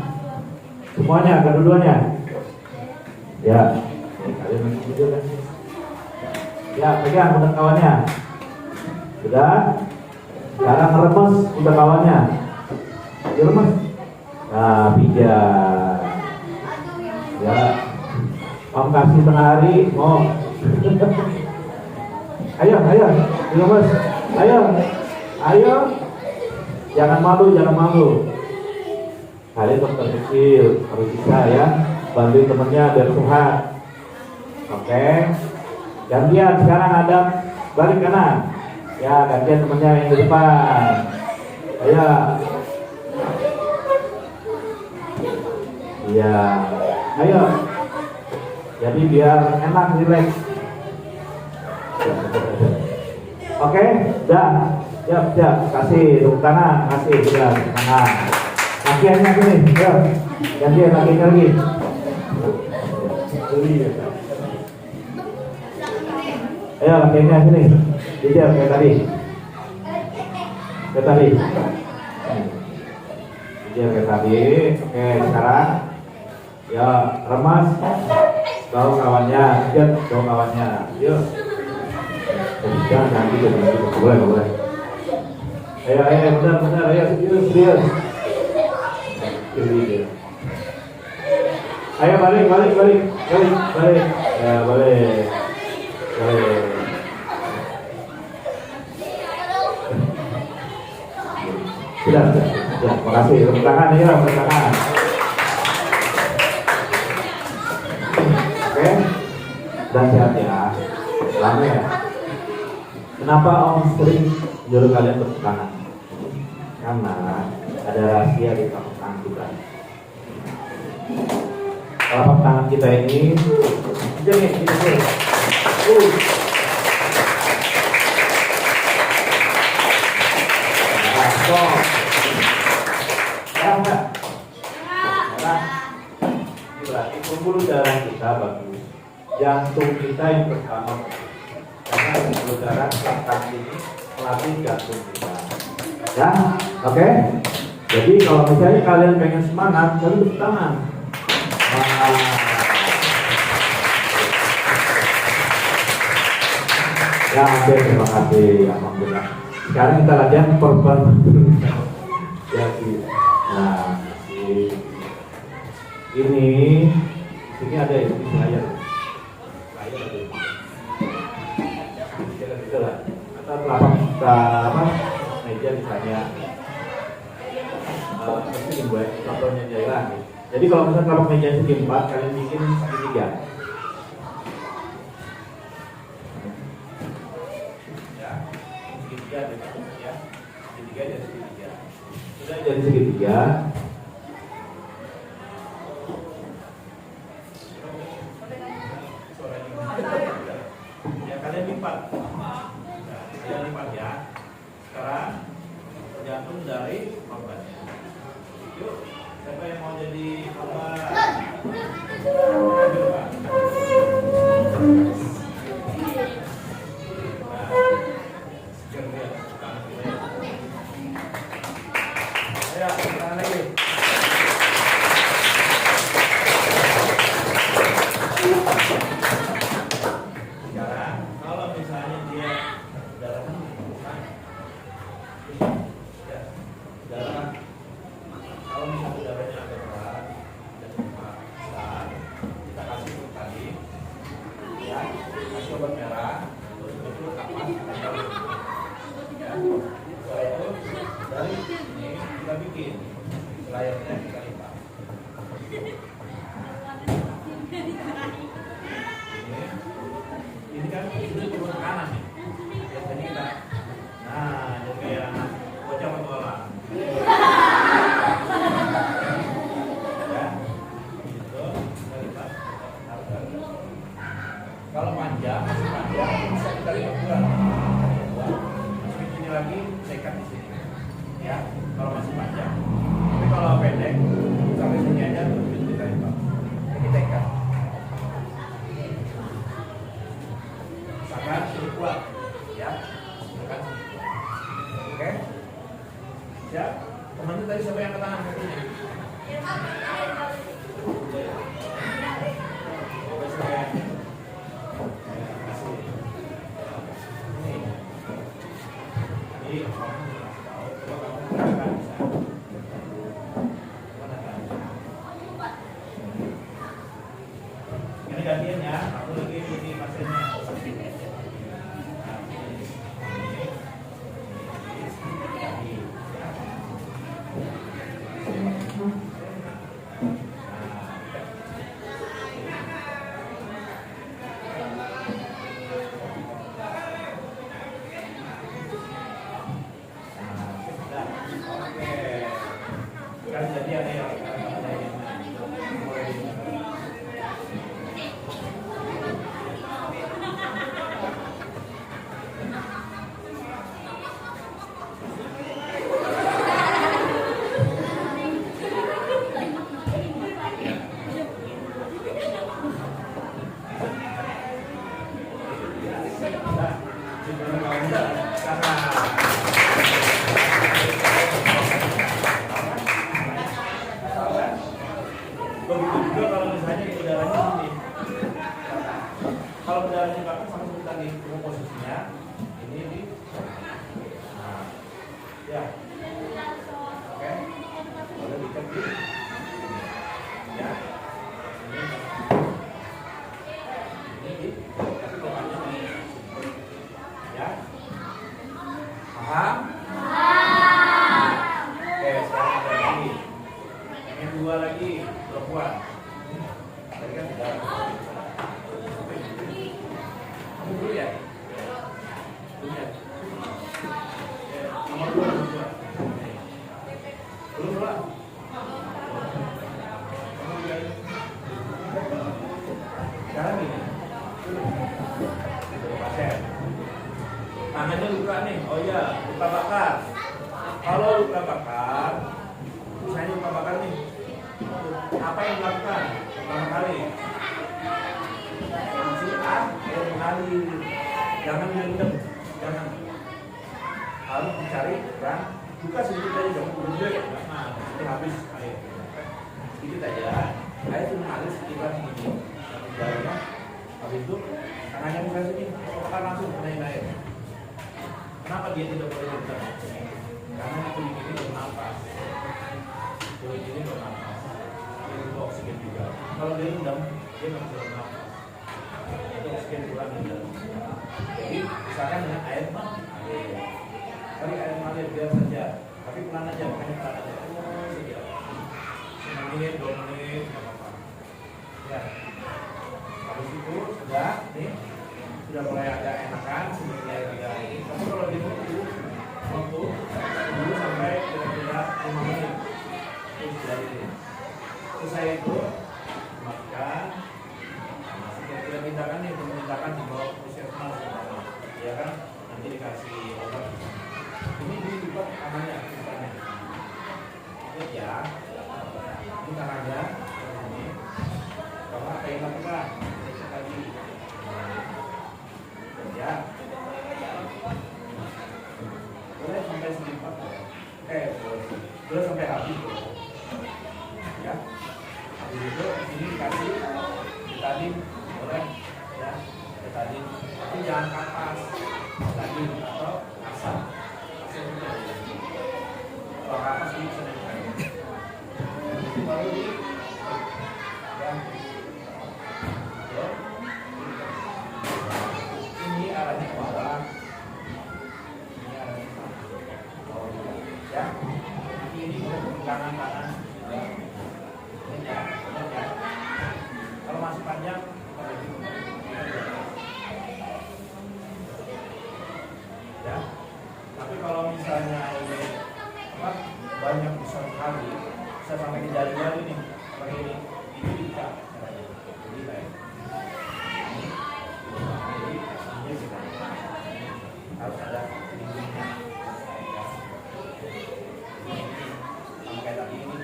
Semuanya, kedua-duanya. Ya. Kalian masih tidur kan? Ya, pegang pundak kawannya. Sudah. Sekarang remes pundak kawannya. Diremes. Nah, pijat. Ya. Om kasih tengah hari, mau. Ayo, diremes. Ayo. Jangan malu. Kalian dokter kecil harus bisa ya, bantuin temennya biar sehat. Oke. Gantian sekarang ada balik kanan. Ya, gantian temennya yang di depan. Ayo. Iya. Ayo. Jadi biar enak, rileks. Oke, dah. Siap. Kasih tepuk tangan, ya, tangan. Kakiannya sini, ya. Gantian kakinya lagi. Ayo kakinya sini. Jejer kayak tadi. Jejer kayak tadi. Oke, sekarang ya remas. Tahu kawannya, lihat tahu kawannya. Yuk. Jangan gitu. Boleh. Ayo, benar. Ayo, serius. Ayo balik. Ya, balik. Sudah. Makasih. Tepuk tangan. Oke. Dan sehat ya. Lama ya. Kenapa Om sering nyuruh kalian tepuk tangan? Karena ada rahasia di telapak tangan kita. Telapak tangan kita ini, ini. Berarti pembuluh darah kita bagus. Jantung kita yang pertama. Karena pembuluh darah belakang ini melatih jantung kita. Ya, oke? Jadi kalau misalnya kalian pengen semangat, kalian tepuk tangan. Ya, oke, terima kasih. Alhamdulillah. Sekarang kita latihan korban. Ya, nah, ini ada ini layar. Atau telapak meja misalnya ini buat contohnya jalan. Jadi kalau misalnya telapak meja segi 4, kalian bikin segitiga. Ya, segitiga ada ya. Segitiga. Sudah dari segitiga. Ya kalian lipat. Kalian lipat ya. Sekarang tergantung dari korbannya. Yuk, siapa yang mau jadi korban? Ayo, Pak. Ayo, tangan lagi. Sekarang, kalau misalnya dia darahnya ya, darah, kalau misalnya darahnya agak berat dan besar, kita kasih untuk tadi, ya, kasih obat merah, terus betul kapas, ya, setelah itu dari ini kita bikin layarnya kita lipat. Ini kan ini turun ke kanan nih. Biasanya kita, nah jadi kayak bocah petualang. Ya, gitu. Kita lipat. Kalau panjang, masih panjang, bisa kita lipat dua. Masuk sini lagi, tekan di sini. Ya, kalau masih panjang. Tapi kalau pendek, sampai sini aja terus kita lipat. Ini tekan. Misalkan ini kuat, ya, misalkan sini. Oke, siap. Teman-teman tadi siapa yang ke tangan kakinya? Ini gantian ya, aku lagi ini pasiennya. Begitu juga kalau misalnya udaranya ini. Kalau udaranya bakar sama seperti tadi, posisinya ini di. Nah, ya. Oke. Udah diikat di. Ya. Ini di. Tapi bawahnya ini. Ya. Paham? Oke, sekarang ada lagi. Yang dua lagi. Perempuan tadi kan tidak kamu dulu ya nomor 2 belum lah kamu juga sekarang ini pasien tangannya luka nih, oh iya luka bakar. Kalau luka bakar misalnya luka bakar nih, apa yang dilakukan pertama kali? Cuci air mengalir, jangan direndam, jangan. Harus dicari keran, buka sedikit aja, jangan berhenti. Nah, nanti habis air. Sedikit aja, air itu mengalir sekitar segini. Jarinya, habis itu tangannya buka sini, akan langsung kenain air. Kenapa dia tidak boleh direndam? Karena kulit ini bernafas. Kulit ini bernafas. Oksigen juga. Kalau dia rendam, dia nggak bisa bernafas. Itu oksigen kurang di dalam. Jadi misalkan dengan air mengalir, cari air mengalir biar saja, tapi pelan aja, makanya pelan aja. Menit, 2 menit, nggak apa-apa. Ya. Habis itu sudah, nih sudah mulai agak enakan, sudah mulai agak ini. Tapi kalau dia waktu dulu sampai kira-kira 5 menit. ini. Selesai itu makan. Kita mintakan nih, mintakan dibawa ke puskesmas, ya kan? Nanti dikasih obat. Ini dibuat namanya, misalnya. Ingat ya, ini tangannya, ini. Kalau apa yang lakukan? Tadi, ya. Boleh sampai selipat, boleh sampai habis, ya. Habis itu ini dikasih betadin, boleh, ya, betadin. Tapi jangan kapas, betadin atau asam. Kalau kapas ini bisa dipakai. Baru di, ya. Ini arahnya ke bawah. Ini arahnya ke bawah. Ya. Ini kanan. Ya. Kalau masih panjang, ya. Tapi kalau misalnya ini banyak besar sekali, bisa sampai ke jari-jari nih, pakai ini bisa. Jadi kayak ini kita harus ada lingkungnya. Sama kayak tadi ini.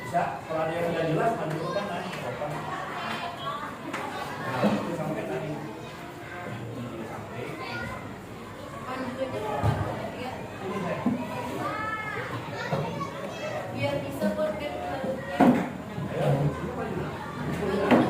Bisa, kalau ada yang tidak jelas, maju ke kanan, ke depan. Nah, itu sampai tadi. Sampai. Ini saya. Biar bisa podcast selanjutnya. Ayo, ini maju. Ya, ya.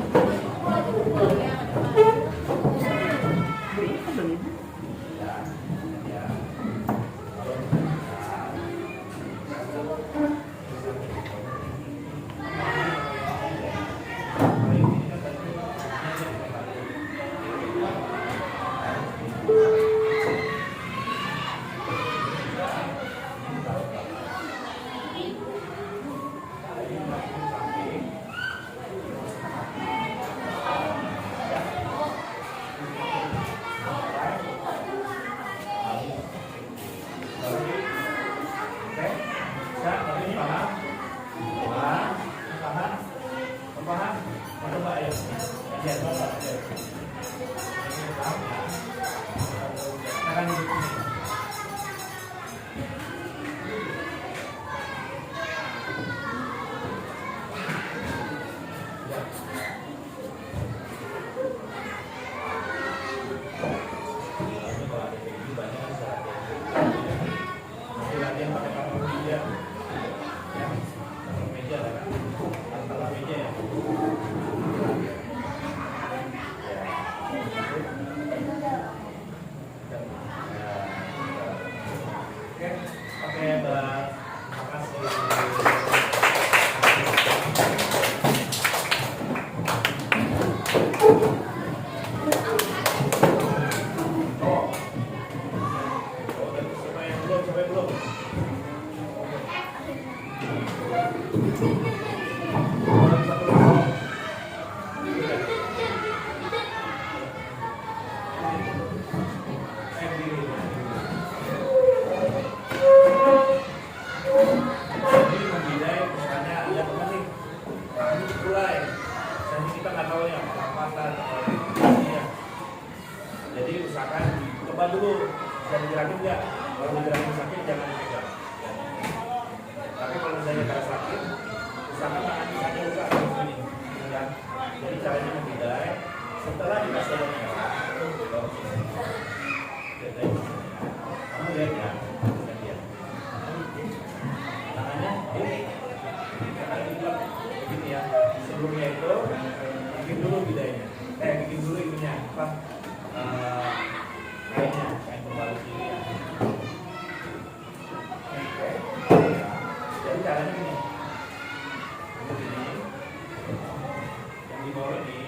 Kalau di bawah ini.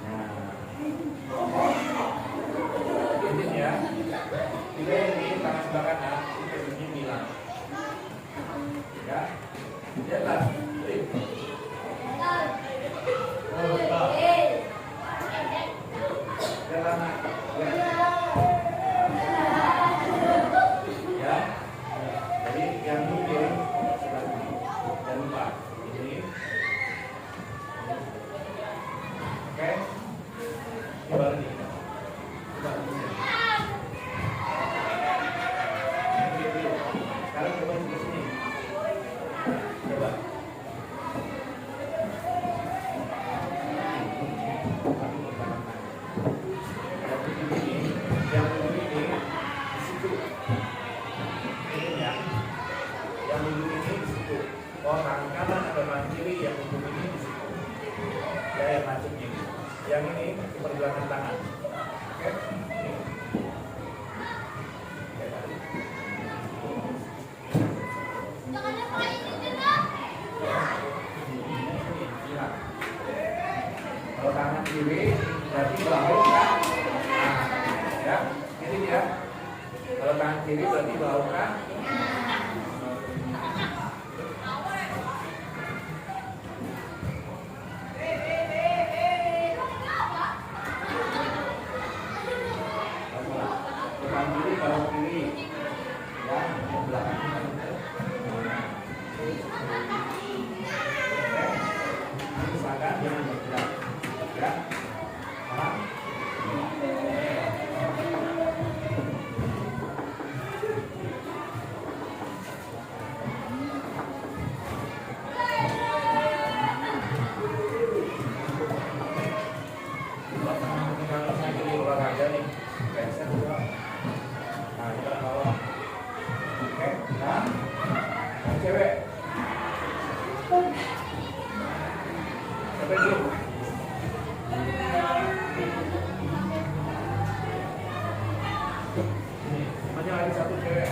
Nah, lama. Ya. Ya. Jadi yang ini jangan lupa ini. Oke. Ini baru nih. Coba ini. Sekarang coba di sini. Coba. Yang ini di situ. Ini ya. Yang ujung ini di situ. Oh, tangan kanan atau tangan kiri yang ujung ini di situ. Ya, yang macetnya ini. Yang ini di pergelangan tangan. Oke. Ini. Oke, tadi. Kalau tangan kiri berarti bahu kan? Nah, ya, ini dia. Kalau tangan kiri berarti bahu kan? Tangan kiri bahu kiri. Ya, yang belakang. Misalkan jangan bergerak. Ya. Paham? Kalau saya jadi olahraga nih, kayak saya juga. Nah, kita bawa. Oke, nah, cewek. Sampai dulu. Hanya lagi satu cewek.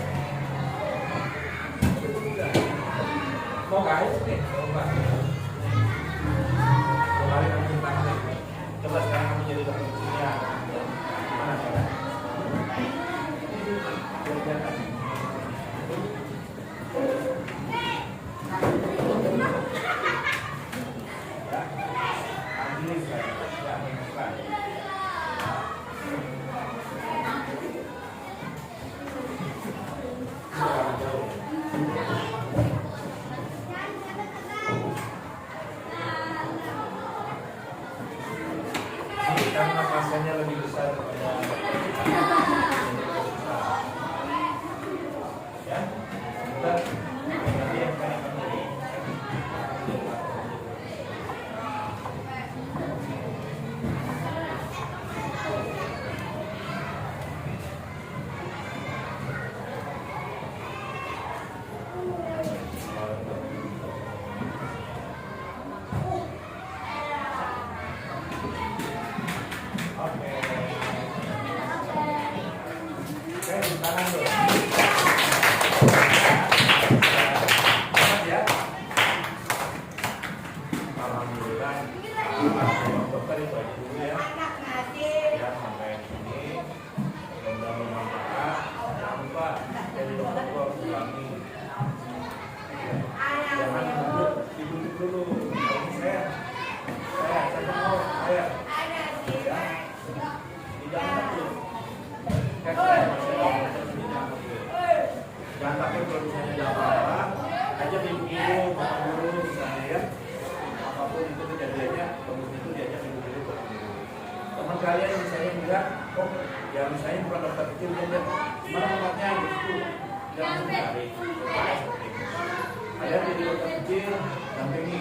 Mau guys nih, coba. Kembali kamu cinta nih. Coba sekarang kamu jadi dokter sini ya. Mana cara? Kerjakan. Ya, ambil sekali. Ya, sekali. Karena pasiennya lebih besar daripada ya, kita nanti yang akan menjadi tangan dulu. Selamat ya. Alhamdulillah. Dokter itu aja dulu ya. Ya sampai sini. Mudah-mudahan bermanfaat. Jangan lupa jadi dokter gua harus ulangi. Jangan duduk dulu. Ini saya mau saya. Ya. Jangan takut. Jangan takut kalau misalnya ada apa-apa, aja ibu-ibu, mama guru misalnya ya. Apapun itu kejadiannya, bagus itu diajak ibu-ibu ke guru. Teman kalian misalnya bilang, oh ya misalnya bukan dokter kecil, dia mana tempatnya gitu. Jangan mencari. Ada jadi dokter kecil, dampingi.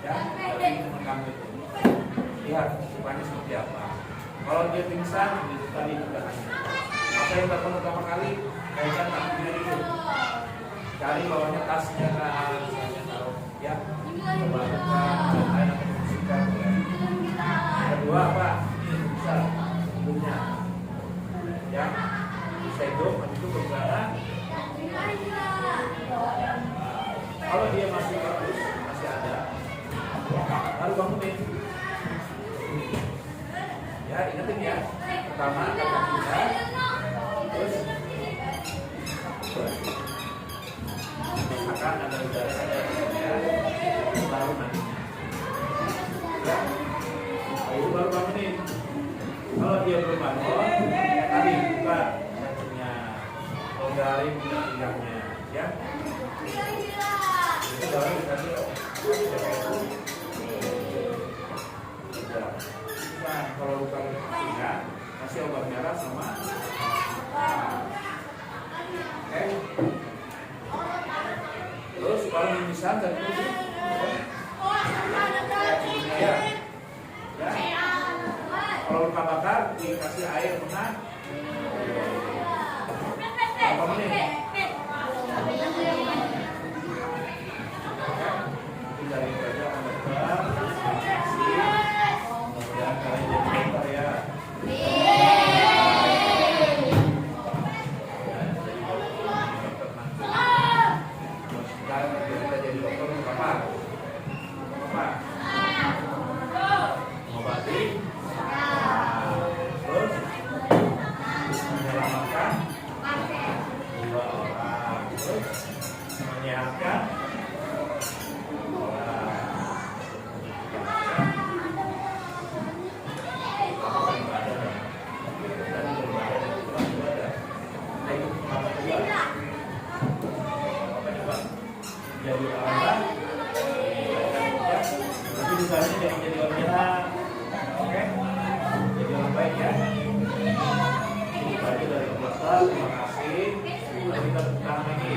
Ya, dampingi teman kamu itu. Lihat, sifatnya seperti apa. Kalau dia pingsan, itu tadi juga hanya. Apa yang dilakukan pertama kali? Kaitkan tangannya dulu. Cari bawahnya tasnya kan, misalnya taruh ya. Coba buka, lain atau bersihkan. Kedua apa? Ini bisa hidupnya. Ya, bisa hidup, habis itu bergerak. Kalau dia masih bagus, masih ada, baru bangunin. Ya, ingetin ya. Pertama, angkat kakinya. Terus misalkan ada udara, ada ya, baru nantinya. Ya, itu baru bangunin. Kalau dia belum bangun, tadi buka kakinya, longgarin pinggangnya, ya. Itu baru dikasih Nah, kalau luka pinggang, kasih obat merah sama. Oke. Terus kalau mimisan dan itu, ya. Kalau luka bakar dikasih air pernah. Berapa menit? Dari baca dokter, kemudian kalian jadi dokter ya. Sekarang kita jadi dokter apa? Apa? Mengobati. Terus menyelamatkan dua orang. Terus menyehatkan. Jadi orang tapi misalnya jangan jadi orang jahat, oke? Jadi orang baik ya. Itu aja dari dokter, terima kasih. Mari kita tepuk tangan lagi.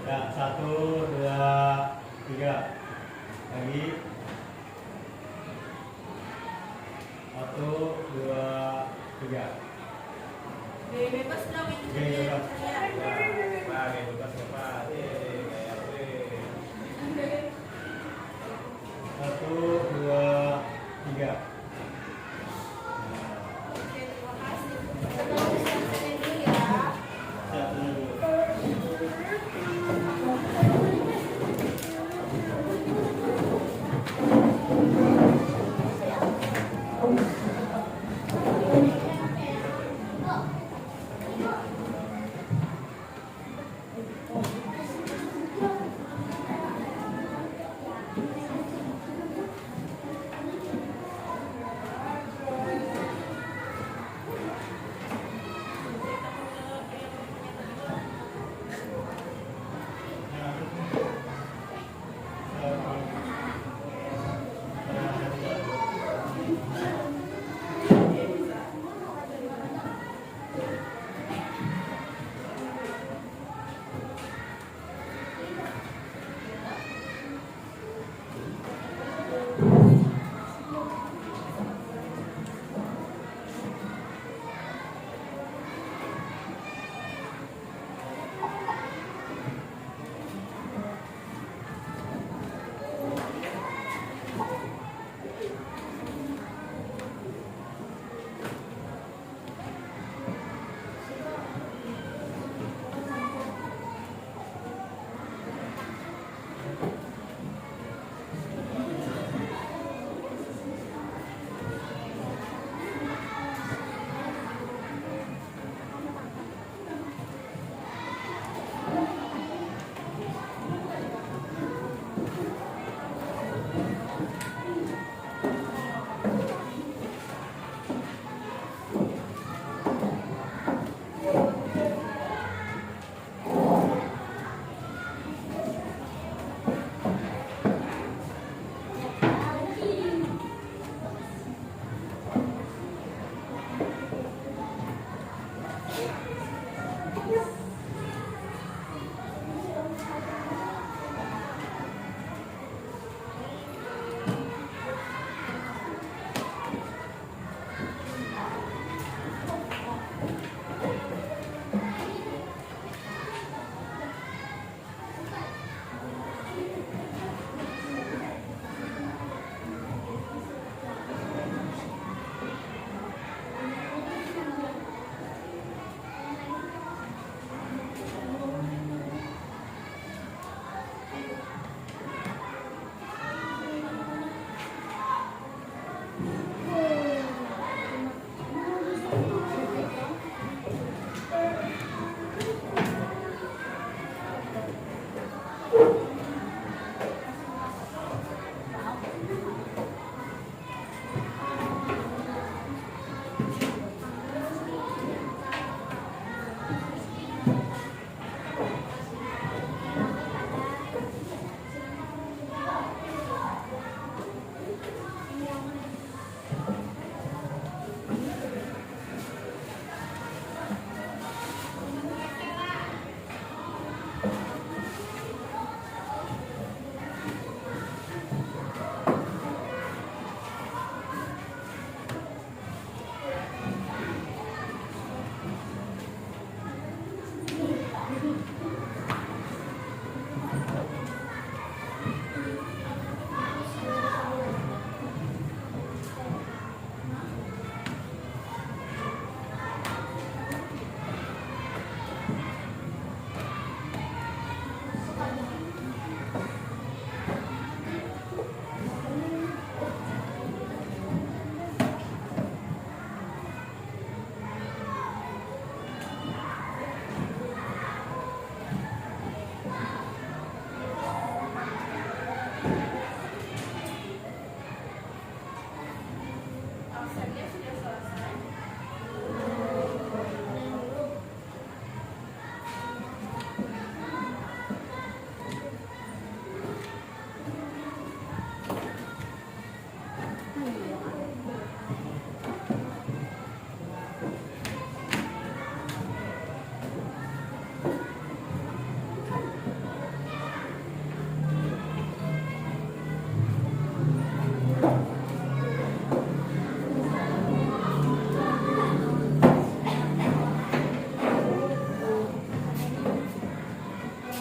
Ya, 1, 2, 3. Lagi. 1, 2, 3. Bebas dong itu Oke, bebas. saya. Lagi bebas lepas. Kayak gue. 1, 2, 3. Oke, terima kasih. Kita siap-siapin dulu ya. Siap dulu.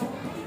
mau